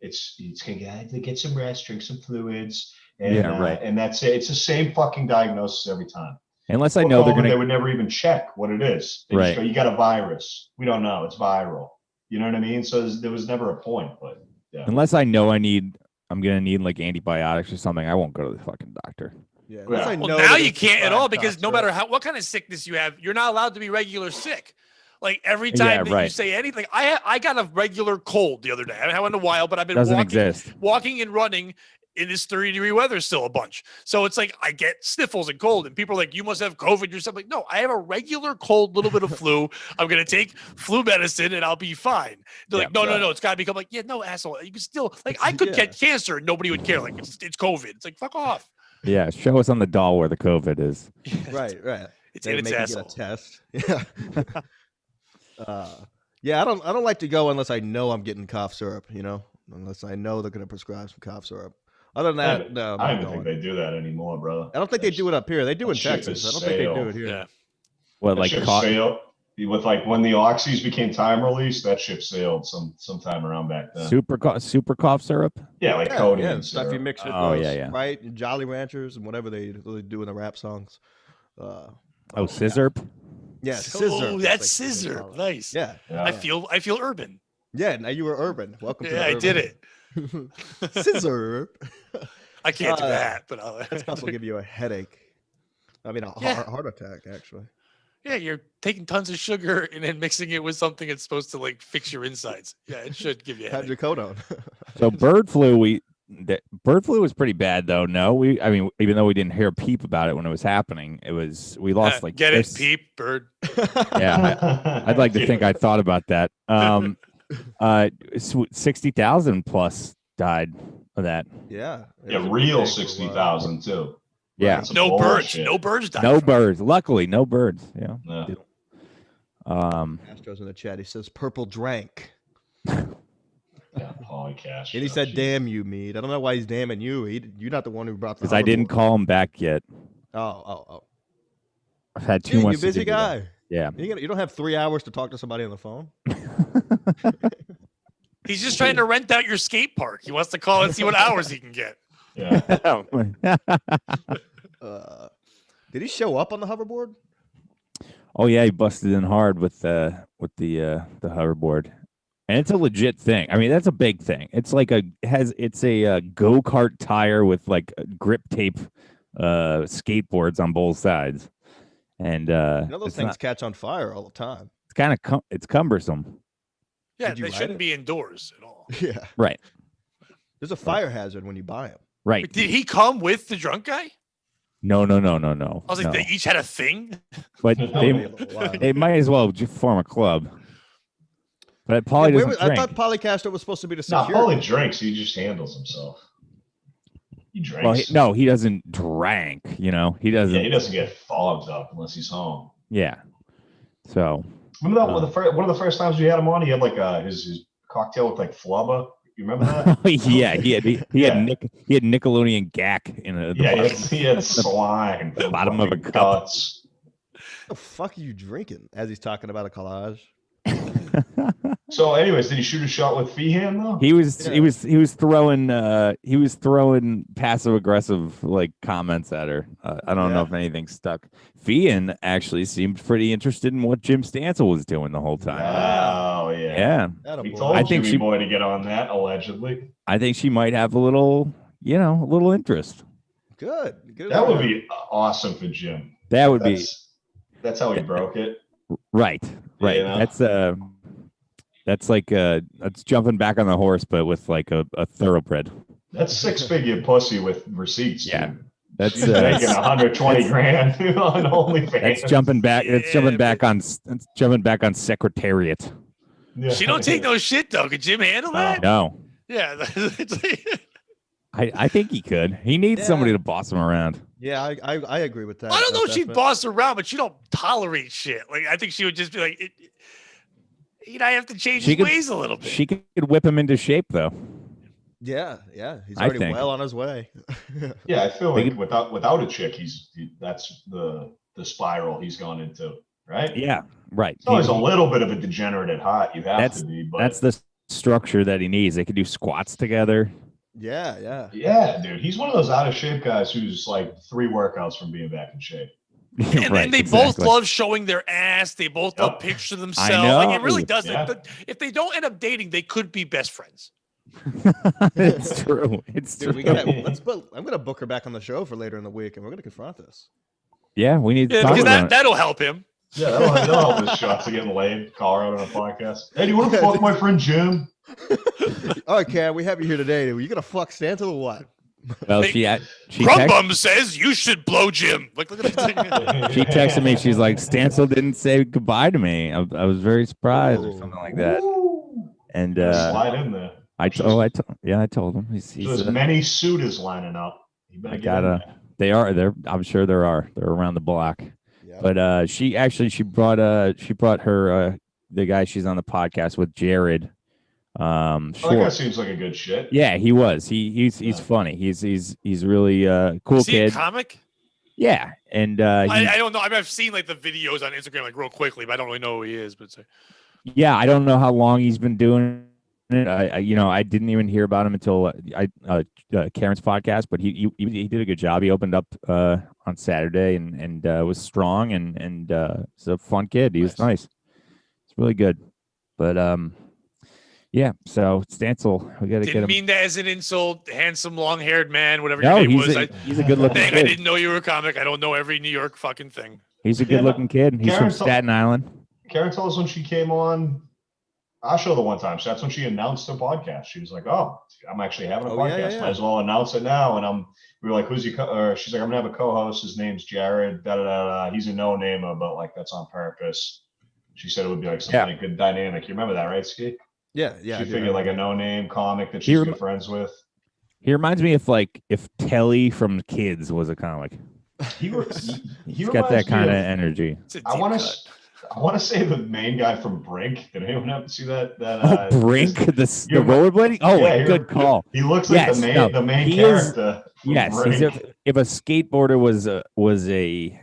It's going to get some rest, drink some fluids, and and that's it. It's the same fucking diagnosis every time. Unless I know they would never even check what it is. They just go, you got a virus. We don't know. It's viral. You know what I mean? So there was never a point. But yeah. Unless I know I'm gonna need like antibiotics or something, I won't go to the fucking doctor. Yeah. Well, now you can't at all because no matter what kind of sickness you have, you're not allowed to be regular sick. Like every time you say anything, I got a regular cold the other day. I haven't had one in a while, but I've been walking and running in this 30-degree weather still a bunch. So it's like I get sniffles and cold, and people are like, "You must have COVID." You're something like, "No, I have a regular cold, little bit of flu. I'm gonna take flu medicine and I'll be fine." They're like, "No, it's gotta become like, yeah, no, asshole. You can still like I could get cancer and nobody would care. Like it's COVID. It's like fuck off." Yeah, show us on the doll where the COVID is. Right. It's in its asshole. Get a test. Yeah. I don't like to go unless I know I'm getting cough syrup. You know, unless I know they're gonna prescribe some cough syrup. Other than that, no. I don't even think they do that anymore, brother. I don't think they do it up here. They do in Texas. I don't think they do it here. Yeah. Well, like with like when the oxys became time release, that ship sailed sometime around back then. Super cough syrup. Yeah, like codeine and stuff you mix with those, right? And Jolly Ranchers and whatever they do in the rap songs. Scissor. Yeah, scissor. Oh, that's scissor. Nice. Yeah. I feel urban. Yeah, now you were urban. Welcome to I did it. Scissor. I can't do that, but that stuff will give you a headache. I mean, a heart attack, actually. Yeah, you're taking tons of sugar and then mixing it with something that's supposed to like fix your insides. Yeah, it should give you a headache. Hydrocodone. So bird flu was pretty bad though. No, even though we didn't hear a peep about it when it was happening, we lost like get it, peep, bird. Yeah, I'd like to think I thought about that. 60,000 plus died of that. Yeah. Real 60,000 too. Yeah. No birds died. No birds. Luckily, no birds. Yeah. Castro's in the chat. He says purple drank. Yeah, Pauly Castro. And he said, "Damn you, Mead." I don't know why he's damning you. You're not the one who brought the. Because I didn't call him back yet. Oh. I've had too much. You busy guy. Yeah. You don't have 3 hours to talk to somebody on the phone. He's just trying to rent out your skate park. He wants to call and see what hours he can get. Yeah. Did he show up on the hoverboard? Oh yeah, he busted in hard with the hoverboard, and it's a legit thing. I mean, that's a big thing. It's like it's a go-kart tire with like grip tape skateboards on both sides, and those things catch on fire all the time. It's kind of it's cumbersome. Yeah, they shouldn't be indoors at all. Yeah, right. There's a fire hazard when you buy them. Right. But did he come with the drunk guy? No. I was like, they each had a thing? But they might as well just form a club. But Pauly doesn't drink. I thought Pauly Castro was supposed to be the security. No, Pauly drinks. He just handles himself. He drinks. Well, he doesn't drink, He doesn't. Yeah, he doesn't get fogged up unless he's home. Yeah. So. Remember that one of the first times we had him on, he had like his cocktail with like flubber. You remember that? Yeah, he had Nickelodeon gack in a. Yeah, he had slime. The bottom of a cup. Guts. What the fuck are you drinking? As he's talking about a collage. So, anyways, did he shoot a shot with Feehan though? He was throwing passive aggressive like comments at her. I don't know if anything stuck. Feehan actually seemed pretty interested in what Jim Stansel was doing the whole time. Oh yeah. He told Jimmy Boy to get on that allegedly. I think she might have a little interest. Good. That would be awesome for Jim. That's how he broke it. Right. You know? That's like that's jumping back on the horse, but with like a thoroughbred. That's 6-figure pussy with receipts. Yeah. Dude. That's She's making 120 grand on OnlyFans. That's jumping back. Yeah, It's jumping back on. It's jumping back on Secretariat. Yeah. She don't take no shit though. Could Jim handle that? No, Yeah. It's like, I think he could. He needs somebody to boss him around. Yeah, I agree with that. I don't know if she'd assessment. boss around, but she don't tolerate shit. Like I think she would just be like, I have to change his ways a little bit. She could whip him into shape though. Yeah, he's I already think. well on his way. Yeah, I feel like without a chick, that's the spiral he's gone into, right? Yeah, right. It's always a little bit of a degenerate at heart. You have to be, but that's the structure that he needs. They could do squats together. Yeah. Yeah, dude, he's one of those out of shape guys who's like 3 workouts from being back in shape. And Right, they both love showing their ass. They both love pictures of themselves. Like it really does. Yeah. If they don't end up dating, they could be best friends. It's true. It's Dude, true. I'm gonna book her back on the show for later in the week, and we're gonna confront this. Yeah, we need to Yeah, talk because about it. that'll help him. Yeah, that'll help his shots of getting laid. Call her out on a podcast. Hey, do you want to fuck my friend Jim? All right, Cam, we have you here today. Are you gonna fuck Santa or what? Well, Hey, she Crumbum says you should blow Jim. Like, look at that. She texted me. She's like, Stancil didn't say goodbye to me. I was very surprised or something like that. Ooh. And Slide in there. I told him. He's There's many suitors lining up. You better I get in gotta. there. They're. I'm sure there are. They're around the block. Yeah. But she brought her the guy she's on the podcast with, Jared. That guy Short. seems like a good shit. Yeah, he was. He's funny. He's really cool Is he a kid. comic? Yeah, and I don't know. I mean, I've seen like the videos on Instagram like real quickly, but I don't really know who he is. But it's like, yeah, I don't know how long he's been doing it. I didn't even hear about him until Karen's podcast, but he did a good job. He opened up on Saturday and was strong and he's a fun kid. He was nice. It's really good. But yeah, so Stancil, we got to get didn't him. mean that as an insult. Handsome, long-haired man, whatever No, your name was. he's a good looking Dang, I kid. didn't know you were a comic. I don't know every New York fucking thing. He's a good looking kid. He's Karen from Staten Island. Karen told us when she came on our show the one time. So that's when she announced her podcast. She was like, "Oh, I'm actually having a podcast. Yeah. Might as well announce it now." And we were like, "Who's your?" Or she's like, "I'm gonna have a co-host. His name's Jared. Da da da. He's a no-namer, but like that's on purpose." She said it would be like some kind of good dynamic. You remember that, right, Ski? Yeah. She figured like a no-name comic that He she's rem- good friends with. He reminds me if Telly from Kids was a comic. He's He's got that kind of energy. It's a I deep want cut. to. I want to say the main guy from Brink. Did anyone ever see that? Brink, the you're- rollerblading. Oh, yeah, good call. He looks like Yes, the main he is- character. from Yes, Brink. if a skateboarder was a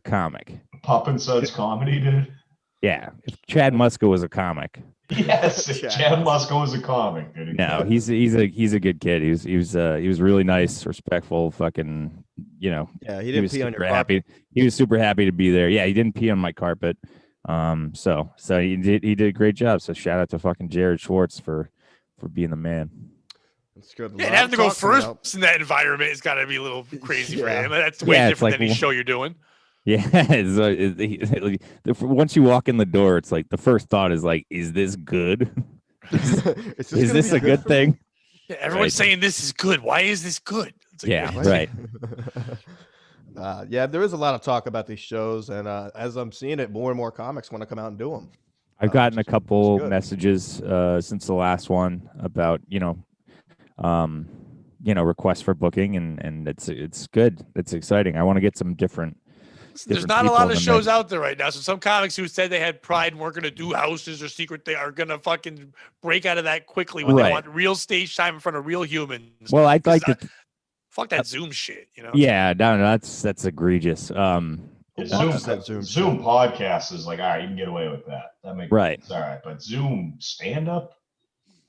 comic. Pop and Suds comedy, dude. Yeah, if Chad Muska was a comic. Yes, Chad Chad Muska was a comic, dude. No, he's a good kid. He was really nice, respectful, fucking, Yeah, he he didn't was pee on super your happy. He was super happy to be there. Yeah, he didn't pee on my carpet. So he did a great job. So shout out to fucking Jared Schwartz for being the man. That's good. Yeah, and having to go first in that environment has got to be a little crazy for him. That's way Yeah, it's different like, than any show you're doing. Yeah, once you walk in the door, it's like the first thought is like, is this good? Is this a good thing? Yeah, everyone's saying this is good. Why is this good? It's like, Yeah, Right. right. Yeah, there is a lot of talk about these shows, and as I'm seeing it, more and more comics want to come out and do them. I've gotten a which is couple good. messages since the last one about requests for booking, and it's good. It's exciting. I want to get some different. There's different not a people lot in of the shows mix. out there right now. So some comics who said they had pride and weren't going to do houses or secret, they are going to fucking break out of that quickly when Right. they want real stage time in front of real humans. Well, I'd like to. Fuck that Zoom shit, you know? Yeah, no, that's egregious. Zoom podcast is like, all right, you can get away with that. That makes Right. It's all right, but Zoom stand up,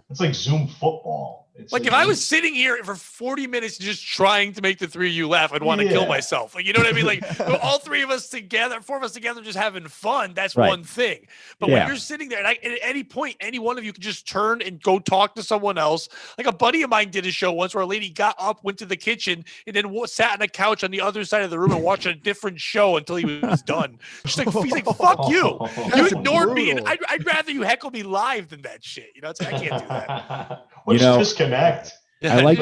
it's like Zoom football. Like if I was sitting here for 40 minutes just trying to make the three of you laugh, I'd want to kill myself. Like, you know what I mean? Like all three of us together, four of us together, just having fun. That's one thing. But when you're sitting there, and at any point, any one of you could just turn and go talk to someone else. Like a buddy of mine did a show once where a lady got up, went to the kitchen, and then sat on a couch on the other side of the room and watched a different show until he was done. He's like, fuck you. You ignored me, and I'd rather you heckle me live than that shit. You know, it's like, I can't do that. Let's disconnect. I like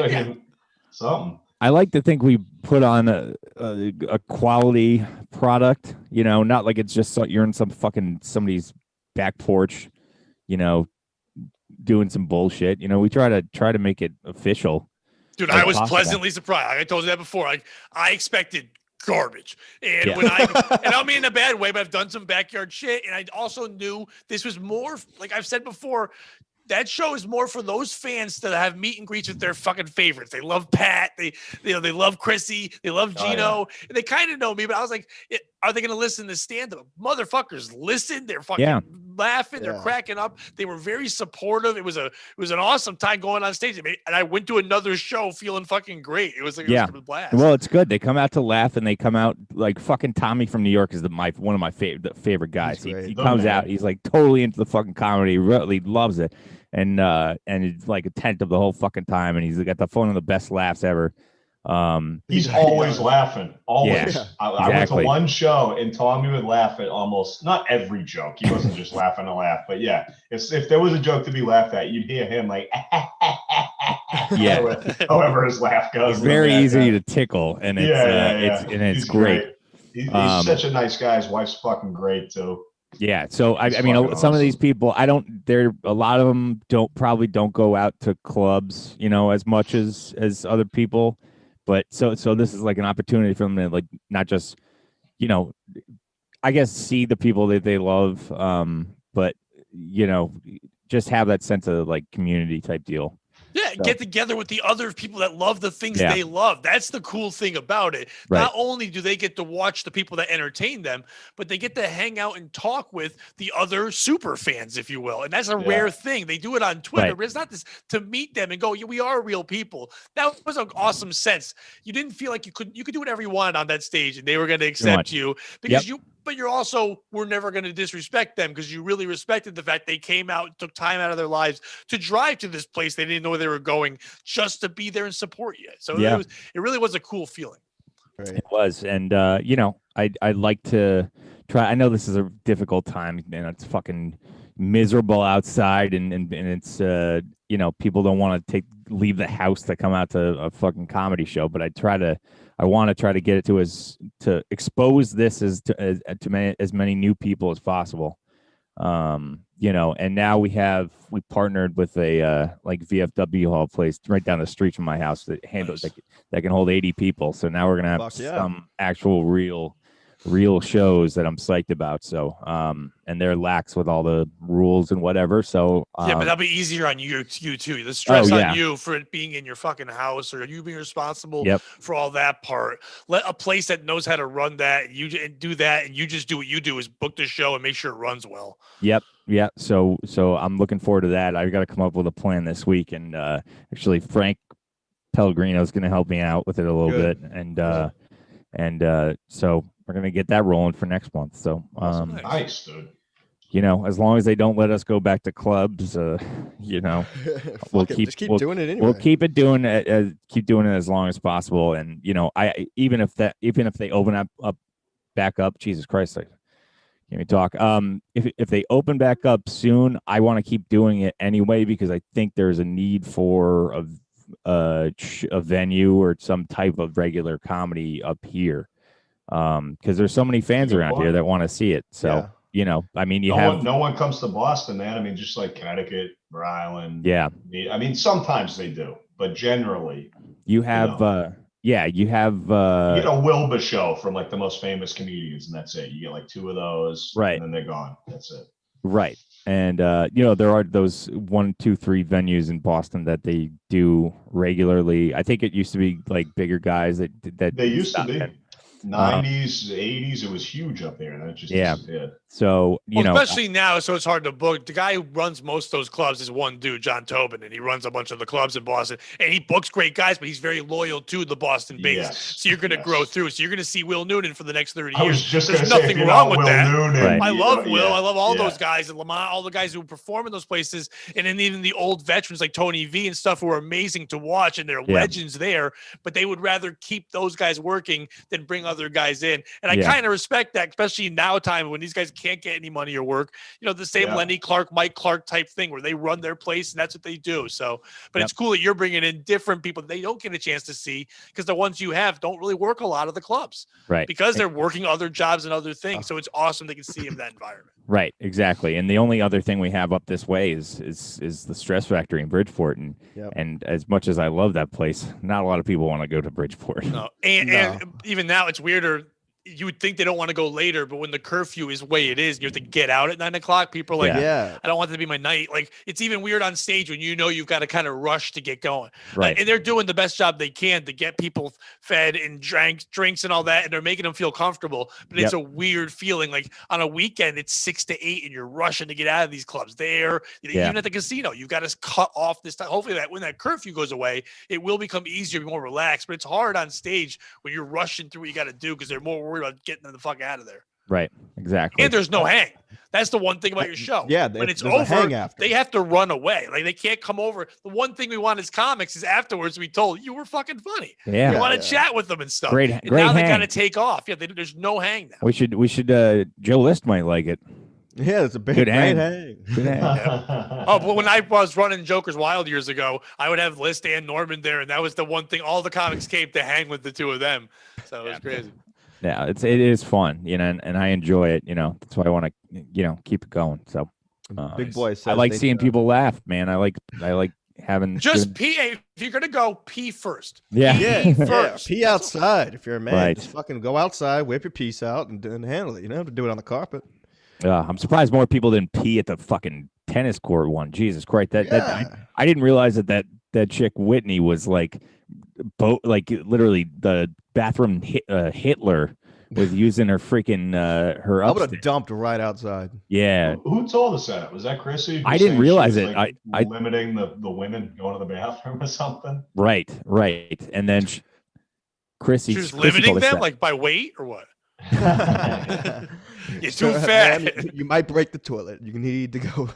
something. I like to think we put on a quality product, you know, not like it's just you're in somebody's back porch, you know, doing some bullshit. You know, we try to make it official. Dude, I was pleasantly surprised. Like I told you that before. Like I expected garbage. And when I don't mean in a bad way, but I've done some backyard shit. And I also knew this was more, like I've said before, that show is more for those fans that have meet and greets with their fucking favorites. They love Pat. They love Chrissy. They love Gino. And they kind of know me, but I was like, are they going to listen to stand-up? Motherfuckers listen. They're fucking laughing. They're cracking up. They were very supportive. It was an awesome time going on stage. And I went to another show feeling fucking great. It was like, it was a blast. Well, it's good. They come out to laugh, and they come out like fucking Tommy from New York is one of my favorite guys. He comes out. He's like totally into the fucking comedy. He really loves it. And it's like a tent of the whole fucking time, and he's got the one of the best laughs ever. He's always laughing. Always. Yeah, I went to one show and Tommy would laugh at almost not every joke. He wasn't just laughing to laugh, but if there was a joke to be laugh at, you'd hear him like however his laugh goes. It's very easy to tickle, and it's great. He's such a nice guy. His wife's fucking great too. Yeah, so I mean, some of these people, a lot of them probably don't go out to clubs, you know, as much as other people, but so this is like an opportunity for them to like not just, you know, I guess see the people that they love, but you know, just have that sense of like community type deal. Yeah, get together with the other people that love the things they love. That's the cool thing about it. Right. Not only do they get to watch the people that entertain them, but they get to hang out and talk with the other super fans, if you will. And that's a rare thing. They do it on Twitter, but it's not this to meet them and go, we are real people. That was an awesome sense. You didn't feel like you could do whatever you wanted on that stage and they were going to accept you because but you're also were never going to disrespect them because you really respected the fact they came out and took time out of their lives to drive to this place they didn't know where they were going just to be there and support you. So it really was a cool feeling. Right. It was. And, you know, I'd like to try. I know this is a difficult time and it's fucking miserable outside and it's, you know, people don't want to leave the house to come out to a fucking comedy show, but I want to try to get it to expose this as many new people as possible. You know, and now we partnered with a like VFW hall place right down the street from my house that handles that can hold 80 people. So now we're gonna have some actual real shows that I'm psyched about. So and they're lax with all the rules and whatever. So but that'll be easier on you too. The stress on you for it being in your fucking house or you being responsible for all that part. Let a place that knows how to run that and do that, and you just do what you do is book the show and make sure it runs well. Yep. Yeah. So I'm looking forward to that. I've got to come up with a plan this week, and actually Frank Pellegrino is going to help me out with it a little bit, and so we're going to get that rolling for next month. So nice, dude. You know, as long as they don't let us go back to clubs, you know, we'll keep doing it anyway. We'll keep doing it as long as possible. And you know, even if they open up back up, Jesus Christ, can we talk? If they open back up soon, I want to keep doing it anyway because I think there's a need for a venue or some type of regular comedy up here. Because there's so many fans around here that want to see it. So you know, I mean, no one comes to Boston, man. I mean, just like Connecticut, Rhode Island. Yeah. I mean, sometimes they do, but generally, you have. You get a Wilbur show from like the most famous comedians, and that's it. You get like 2 of those, right? And then they're gone. That's it. Right. And you know, there are those 1, 2, 3 venues in Boston that they do regularly. I think it used to be like bigger guys that they used to be. 90s, 80s, it was huge up there, and it just disappeared. So, especially now, so it's hard to book. The guy who runs most of those clubs is one dude, John Tobin, and he runs a bunch of the clubs in Boston. And he books great guys, but he's very loyal to the Boston base. Yes, so you're going to grow through. So you're going to see Will Noonan for the next 30 years. I was just There's gonna nothing say, wrong with Will that. Noonan, Right. I love Will. Yeah, I love all those guys, and Lamont, all the guys who perform in those places, and then even the old veterans like Tony V and stuff who are amazing to watch, and they're legends there. But they would rather keep those guys working than bring other guys in. And I kind of respect that, especially now time when these guys can't get any money or work. The same Lenny Clark, Mike Clark type thing where they run their place and that's what they do. So, but it's cool that you're bringing in different people that they don't get a chance to see because the ones you have don't really work a lot of the clubs, right? Because they're working other jobs and other things. So it's awesome they can see in that environment. Right, exactly. And the only other thing we have up this way is the Stress Factory in Bridgeport, and as much as I love that place, not a lot of people want to go to Bridgeport. No, and even now it's weirder. You would think they don't want to go later, but when the curfew is the way it is, and you have to get out at 9 o'clock. People are like, I don't want it to be my night. Like it's even weird on stage when you've got to kind of rush to get going. Right. And they're doing the best job they can to get people fed and drinks and all that, and they're making them feel comfortable. But it's a weird feeling. Like on a weekend, it's 6 to 8, and you're rushing to get out of these clubs. Even at the casino, you've got to cut off this time. Hopefully, that when that curfew goes away, it will become easier, more relaxed. But it's hard on stage when you're rushing through what you got to do because they're more worried about getting them the fuck out of there. Right, exactly. And there's no hang. That's the one thing about your show. Yeah, when it's over, they have to run away. Like they can't come over. The one thing we want as comics is afterwards we told you were fucking funny. Yeah, you want to chat with them and stuff. Great now hang. they got to take off. Yeah, there's no hang now. We should. Joe List might like it. Yeah, it's a big good hang. Good hang. Oh, but when I was running Joker's Wild years ago, I would have List and Norman there, and that was the one thing. All the comics came to hang with the two of them, so it was crazy. Yeah, it is fun, and I enjoy it. That's why I want to, keep it going. So, Big Boy says I like seeing people laugh, man. I like having just pee. If you're gonna go, pee first. Yeah, first. Pee outside. If you're a man, Right. just fucking go outside, whip your piece out, and handle it. You don't have to do it on the carpet. I'm surprised more people didn't pee at the fucking tennis court one. Jesus Christ, I didn't realize that chick Whitney was like literally the bathroom Hitler was using her freaking her. I would have dumped right outside. Yeah. Who told us that? Was that Chrissy? I didn't realize it. Like I limiting the women going to the bathroom or something. Right. And then Chrissy. She was limiting them like by weight or what? You're too fat. Man, you might break the toilet. You need to go.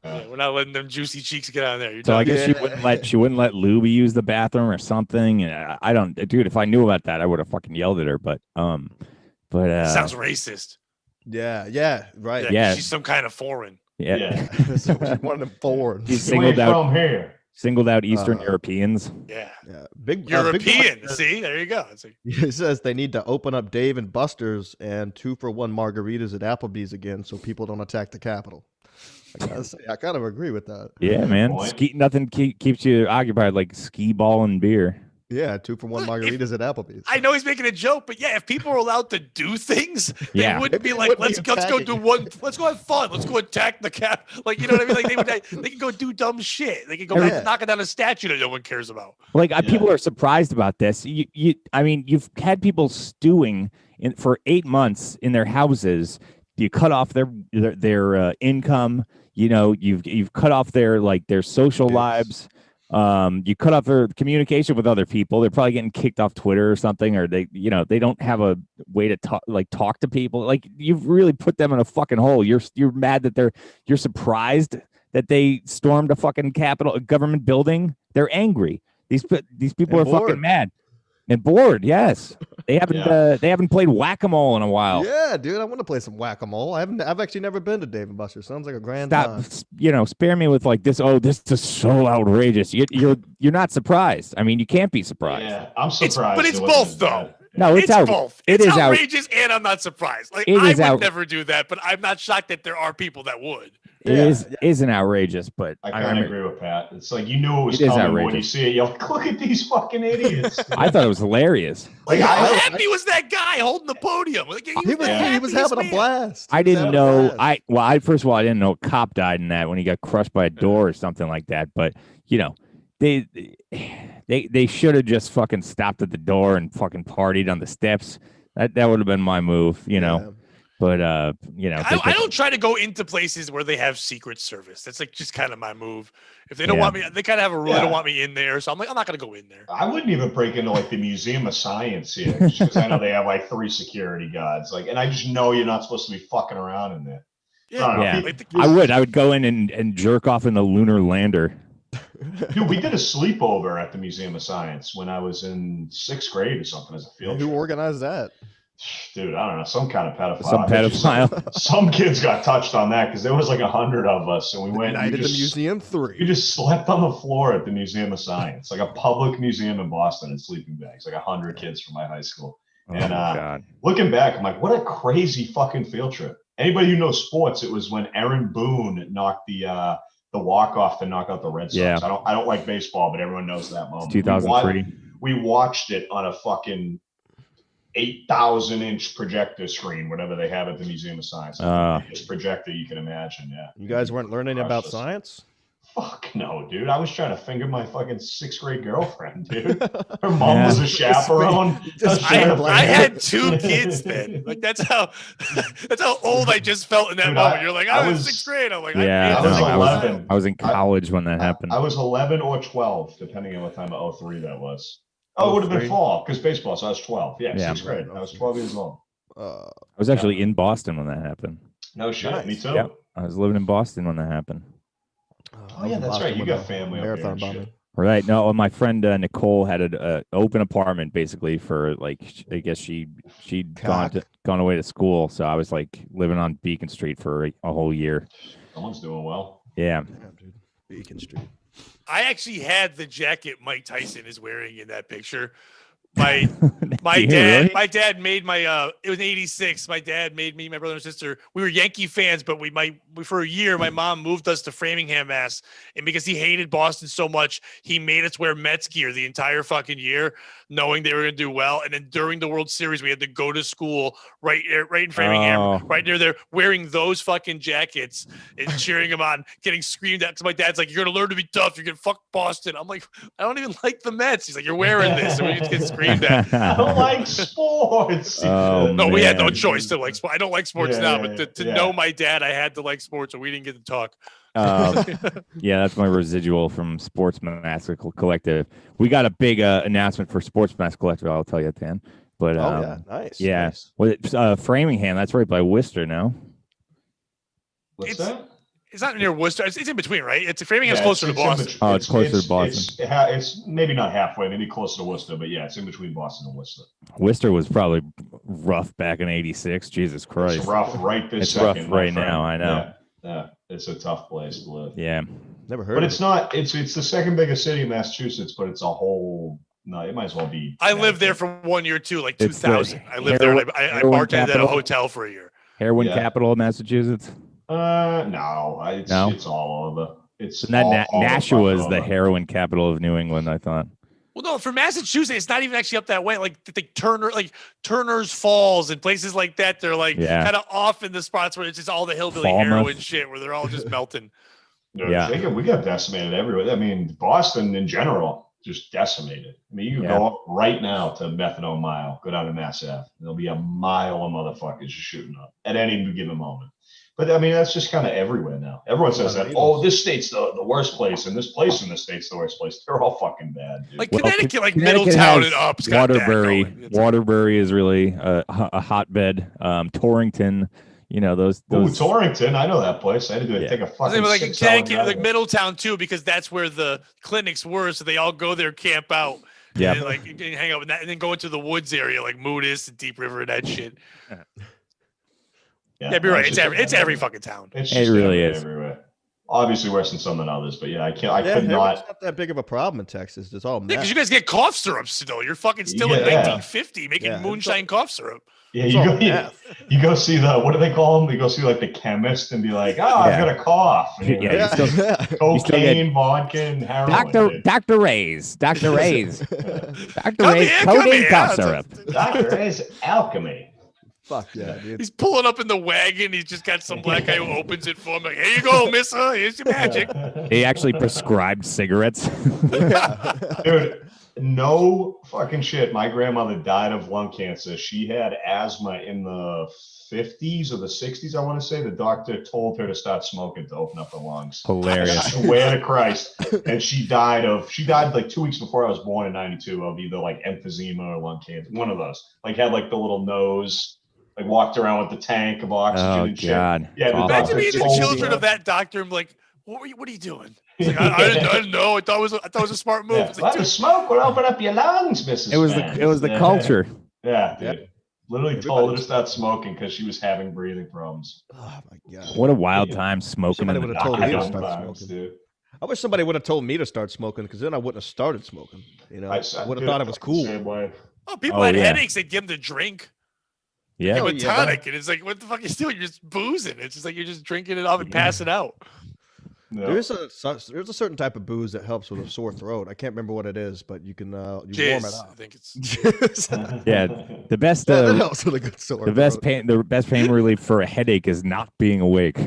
We're not letting them juicy cheeks get on there. So I guess she wouldn't let Luby use the bathroom or something. And I don't, dude. If I knew about that, I would have fucking yelled at her. But sounds racist. Yeah, right. Yeah, she's some kind of foreign. Yeah. So one of them foreign. He's singled out from here. Singled out Eastern Europeans. Yeah. Big European. Big See, there you go. It says they need to open up Dave and Buster's and 2-for-1 margaritas at Applebee's again, so people don't attack the Capitol. I gotta say, I kind of agree with that. Yeah, man. Nothing keeps you occupied like skee ball and beer. Yeah, 2-for-1 margaritas at Applebee's. I know he's making a joke, but if people were allowed to do things, they wouldn't be like, let's go do one, let's go have fun, let's go attack the cap. Like, you know what I mean? Like they can go do dumb shit. They can go knocking down a statue that no one cares about. Like people are surprised about this. I mean, you've had people stewing for 8 months in their houses. You cut off their income. You've cut off their social lives. You cut off their communication with other people. They're probably getting kicked off Twitter or something, or they don't have a way to talk to people. Like, you've really put them in a fucking hole. You're mad that you're surprised that they stormed a fucking government building. They're angry. These people are fucking mad and bored. Yes, they haven't played whack-a-mole in a while. Yeah, dude, I want to play some whack-a-mole. I've actually never been to Dave and Buster's. Sounds like a grand time. Spare me with like this. Oh, this is so outrageous. You're not surprised. I mean, you can't be surprised. Yeah, I'm surprised. But it's both though. No, it's both. It's outrageous, and I'm not surprised. Like, I would never do that, but I'm not shocked that there are people that would. It isn't outrageous, but I kind of agree with Pat. It's like you knew it was coming when you see it. You're like, look at these fucking idiots. I thought it was hilarious. Like, how happy was that guy holding the podium? Like, he was having a blast. I didn't know. First of all, I didn't know a cop died in that when he got crushed by a door or something like that. But they should have just fucking stopped at the door and fucking partied on the steps. That would have been my move, But you know, I don't try to go into places where they have Secret Service. That's like just kind of my move. If they don't want me, they kind of have a rule. They don't want me in there, so I'm like, I'm not gonna go in there. I wouldn't even break into like the Museum of Science here, just because I know they have like 3 security guards. Like, and I just know you're not supposed to be fucking around in there. Yeah. I would go in and jerk off in the lunar lander. Dude, we did a sleepover at the Museum of Science when I was in 6th grade or something as a field trip. Who organized that? Dude, I don't know, some kind of pedophile. Some pedophile. Some kids got touched on that because there was like 100 of us, and we went. Night at the Museum 3. We just slept on the floor at the Museum of Science, like a public museum in Boston, in sleeping bags, like 100 kids from my high school. And God. Looking back, I'm like, what a crazy fucking field trip. Anybody who knows sports, it was when Aaron Boone knocked the walk off to knock out the Red Sox. Yeah. I don't like baseball, but everyone knows that moment. 2003. We watched it on a fucking 8,000-inch projector screen, whatever they have at the Museum of Science. The biggest projector you can imagine. Yeah. You guys weren't learning about science? Fuck no, dude. I was trying to finger my fucking 6th grade girlfriend, dude. Her mom was a chaperone. I had 2 kids then. Like that's how old I just felt in that moment. You're like, I was 6th grade. I'm like, yeah, I was 11. I was in college when that happened. I was 11 or 12, depending on what time of 03 that was. Oh, it would have been fall because baseball. So I was 12. Yeah, 6th grade. I was 12 years old. I was actually in Boston when that happened. No shit. Nice. Me too. Yep. I was living in Boston when that happened. Oh yeah, that's right. You got family marathon up here. Right. No, my friend Nicole had an open apartment basically for like, I guess she'd gone away to school. So I was like living on Beacon Street for a whole year. Someone's doing well. Yeah. Dude. Beacon Street. I actually had the jacket Mike Tyson is wearing in that picture. My dad made my it was 86. My dad made me, my brother and sister. We were Yankee fans, but for a year my mom moved us to Framingham, Mass. And because he hated Boston so much, he made us wear Mets gear the entire fucking year, knowing they were gonna do well. And then during the World Series, we had to go to school right in Framingham, right near there, wearing those fucking jackets and cheering them on, getting screamed at. Because my dad's like, "You're gonna learn to be tough. You're gonna fuck Boston." I'm like, "I don't even like the Mets." He's like, "You're wearing this," and we just get screamed at. I don't like sports. No, we had no choice to like sports. I don't like sports now, but to know my dad, I had to like sports, so we didn't get to talk. Yeah, that's my residual from Sports Mask Collective. We got a big announcement for Sports Mask Collective. I'll tell you at the end. But nice. Yeah, nice. Well, it's Framingham. That's right by Worcester now. What's that? It's not near Worcester. It's in between, right? It's Framingham's closer to Boston. It's closer to Boston. It's maybe not halfway, maybe closer to Worcester, but yeah, it's in between Boston and Worcester. Worcester was probably rough back in '86. Jesus Christ, it's rough right this it's second. It's rough right now. I know. Yeah, it's a tough place to live. Yeah, never heard. But of it's not. It's the second biggest city in Massachusetts, but it's a whole. No, it might as well be. I lived there for 1 year too, like 2000. I lived there. And I bartended at a hotel for a year. Heroin capital of Massachusetts. No, it's all over. It's Nashua is the heroin capital of New England, I thought. Well, no, for Massachusetts, it's not even actually up that way. Like Turner's Falls and places like that, they're like kind of off in the spots where it's just all the hillbilly heroin shit, where they're all just melting. Dude, we got decimated everywhere. I mean, Boston in general just decimated. I mean, you can go up right now to Methadone Mile, go down to Mass Ave. There'll be a mile of motherfuckers just shooting up at any given moment. But I mean, that's just kind of everywhere now. Everyone says that, this state's the worst place, and this place in the state's the worst place. They're all fucking bad, dude. Like Connecticut, like Middletown and up. Waterbury is really a hotbed. Torrington, those. Torrington, I know that place. I had to take a fucking like in Connecticut, like Middletown too, because that's where the clinics were. So they all go there, camp out. Yeah, like you can hang out with that, and then go into the woods area, like Moodus and Deep River and that shit. Yeah, you're right. It's every fucking town. It really is everywhere. Obviously worse than some than others, but I could not. It's not that big of a problem in Texas. It's all because you guys get cough syrup still. You're fucking still in 1950 making moonshine cough syrup. Yeah, you go see what do they call them? You go see like the chemist and be like, I've got a cough. Cocaine, vodka, and heroin. Dr. Ray's codeine cough syrup. Dr. Ray's alchemy. Fuck yeah, dude. He's pulling up in the wagon. He's just got some black guy who opens it for him. Like, here you go, mister. Here's your magic. He actually prescribed cigarettes. Dude, No fucking shit. My grandmother died of lung cancer. She had asthma in the 50s or the 60s, I want to say. The doctor told her to start smoking to open up her lungs. Hilarious. I swear to Christ. And she died like 2 weeks before I was born in 92 of either like emphysema or lung cancer. One of those. Like had like the little nose, like walked around with the tank of oxygen and shit. God. Yeah, the Imagine doctor being the told children her- of that doctor. I'm like, what are you doing? It's like, I didn't know. I thought it was a smart move. Yeah, It's like, let the smoke will open up your lungs, Mrs. It was the culture. Yeah, dude. Yep. Literally Everybody told her was- to stop smoking because she was having breathing problems. Oh my god! What a wild time smoking. Somebody in the would've told me to dark. start Times, smoking. dude. I wish somebody would have told me to start smoking because then I wouldn't have started smoking. You know, I would have thought it was cool. Same way. oh, people Oh, had yeah. headaches. They'd give them the drink. Yeah. Give Oh, them a yeah, tonic, and it's like, what the fuck are you doing? You're just boozing. It's just like you're just drinking it off and passing out. No. There's a certain type of booze that helps with a sore throat. I can't remember what it is, but you can you warm it Jizz. I up. think it's. Yeah. The best that helps with a good sore. the best throat. pain relief for a headache is not being awake.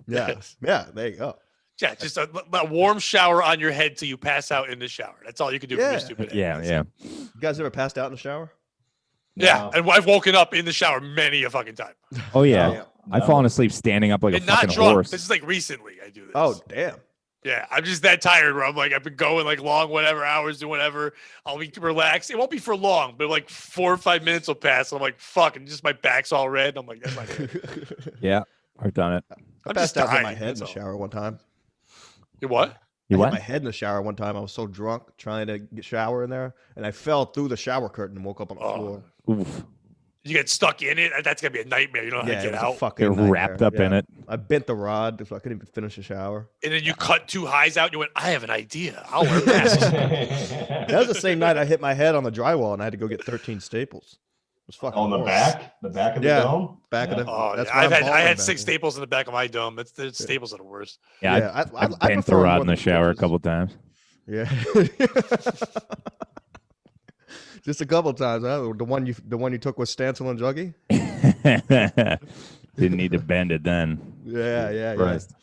Yeah, Yes. yeah. There you go. Yeah, just a warm shower on your head till you pass out in the shower. That's all you can do for Yeah. your stupid head. Yeah. You guys ever passed out in the shower? Yeah, and I've woken up in the shower many a fucking time. Oh yeah. Yeah. I've fallen asleep standing up like And a not fucking drunk. horse. This is like recently I do this. Oh damn! Yeah, I'm just that tired where I'm like, I've been going like long, whatever hours, doing whatever. I'll be relaxed. It won't be for long, but like 4 or 5 minutes will pass. And I'm like, fuck, and just my back's all red. And I'm like, that's not good. Yeah, I've done it. I I'm passed just out with my dying, head in that's the all. shower one time. You what? You I hit what? my head in the shower one time. I was so drunk trying to get shower in there, and I fell through the shower curtain and woke up on the Oh. floor. Oof. You get stuck in it. That's gonna be a nightmare. You don't know how Yeah, to it get was a out. fucking Get wrapped nightmare. up in Yeah. it. I bent the rod, so I couldn't even finish the shower. And then you cut 2 highs out. And you went, I have an idea. I'll wear masks. That was the same night I hit my head on the drywall, and I had to go get 13 staples. It was fucking On the horrible. back of the Yeah. dome? Back of Yeah. the. Oh, that's yeah. why I'm I balding had back 6 there. staples in the back of my dome. The staples are the worst. Yeah, Yeah, I I bent the prefer rod more in the than shower a stitches. couple times. Yeah. Just a couple times. Huh? The one you took was Stancil and Juggy. Didn't need to bend it then. Yeah. Christ.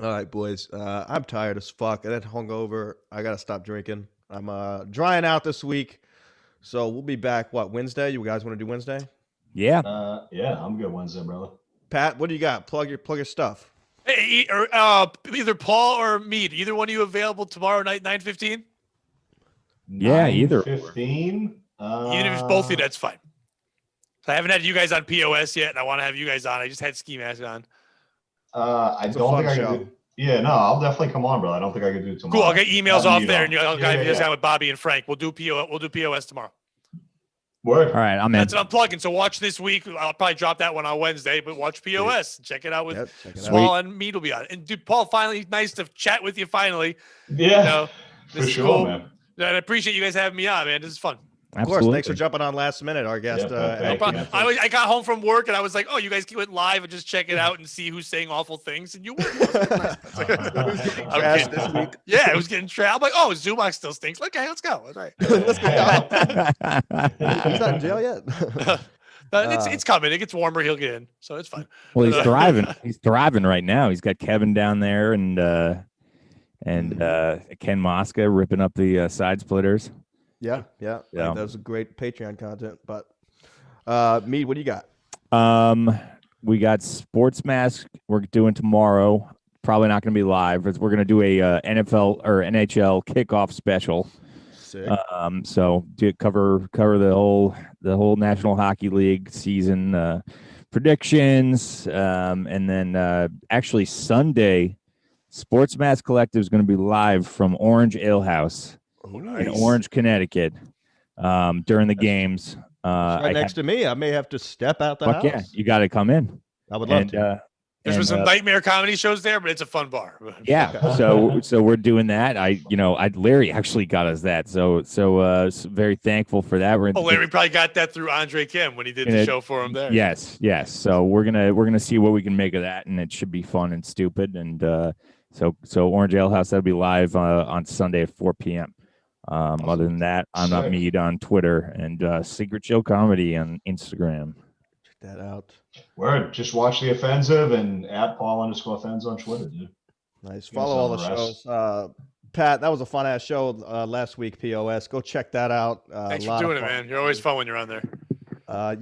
All right, boys. I'm tired as fuck. I got hungover. I gotta stop drinking. I'm drying out this week, so we'll be back. What, Wednesday? You guys want to do Wednesday? Yeah. Yeah, I'm good Wednesday, brother. Pat, what do you got? Plug your stuff. Hey, or either Paul or Mead. Either one of you available tomorrow night, 9:15? Yeah, either. 15. Even if it's both of you, that's fine. So I haven't had you guys on POS yet, and I want to have you guys on. I just had Ski Mask on. I It's a don't fun think I show. can do. Yeah, no, I'll definitely come on, bro. I don't think I can do it tomorrow. Cool. I'll get emails Have off Mead there, on. and I'll Yeah, guide you guys yeah. out with Bobby and Frank. We'll do POS tomorrow. Word. All right, I'm in. That's what I'm plugging. So watch this week. I'll probably drop that one on Wednesday, but watch POS. Check it out with Yep, check it out. Paul and Mead will be on. And dude, Paul, finally, nice to chat with you. Finally, Yeah, you know, for this is sure, cool. man. And I appreciate you guys having me on, man. This is fun. Of course. Thanks for jumping on last minute. Our guest. Yeah, thank No you. problem. I got home from work and I was like, "Oh, you guys went live and just check it out and see who's saying awful things." And you were. I'm Trash kidding. this week. Yeah, it was getting trash. I'm like, "Oh, Zumach still stinks." Okay, let's go. That's right. Let's go. He's not in jail yet. It's coming. It gets warmer. He'll get in, so it's fine. Well, he's thriving. He's thriving right now. He's got Kevin down there and Ken Mosca ripping up the side splitters. Yeah. Yeah. That was a great Patreon content. But Mead, what do you got? We got Sports Mask we're doing tomorrow. Probably not going to be live, but we're going to do a NFL or NHL kickoff special. Sick. So to cover the whole National Hockey League season predictions, and then actually Sunday, Sports Mask Collective is going to be live from Orange Ale House in Orange, Connecticut, during the games. Right next to me. I may have to step out the Fuck house. yeah, you got to come in. I would love And, to. There's been and, some nightmare comedy shows there, but it's a fun bar. Yeah, so we're doing that. Larry actually got us that. So very thankful for that. We're Oh, Larry probably got that through Andre Kim when he did the And show for him there. Yes. So we're gonna see what we can make of that, and it should be fun and stupid. And so Orange Ale House, that'll be live on Sunday at 4 p.m. Other than that, I'm not Sick. Mead on Twitter and Secret Show Comedy on Instagram. Check that out. Word. Just watch The Offensive and @Paul_Fenz on Twitter, dude. Nice. Give Follow us all the all the shows. Pat, that was a fun ass show last week. POS, go check that out. Thanks for doing it, man. You're always fun when you're on there.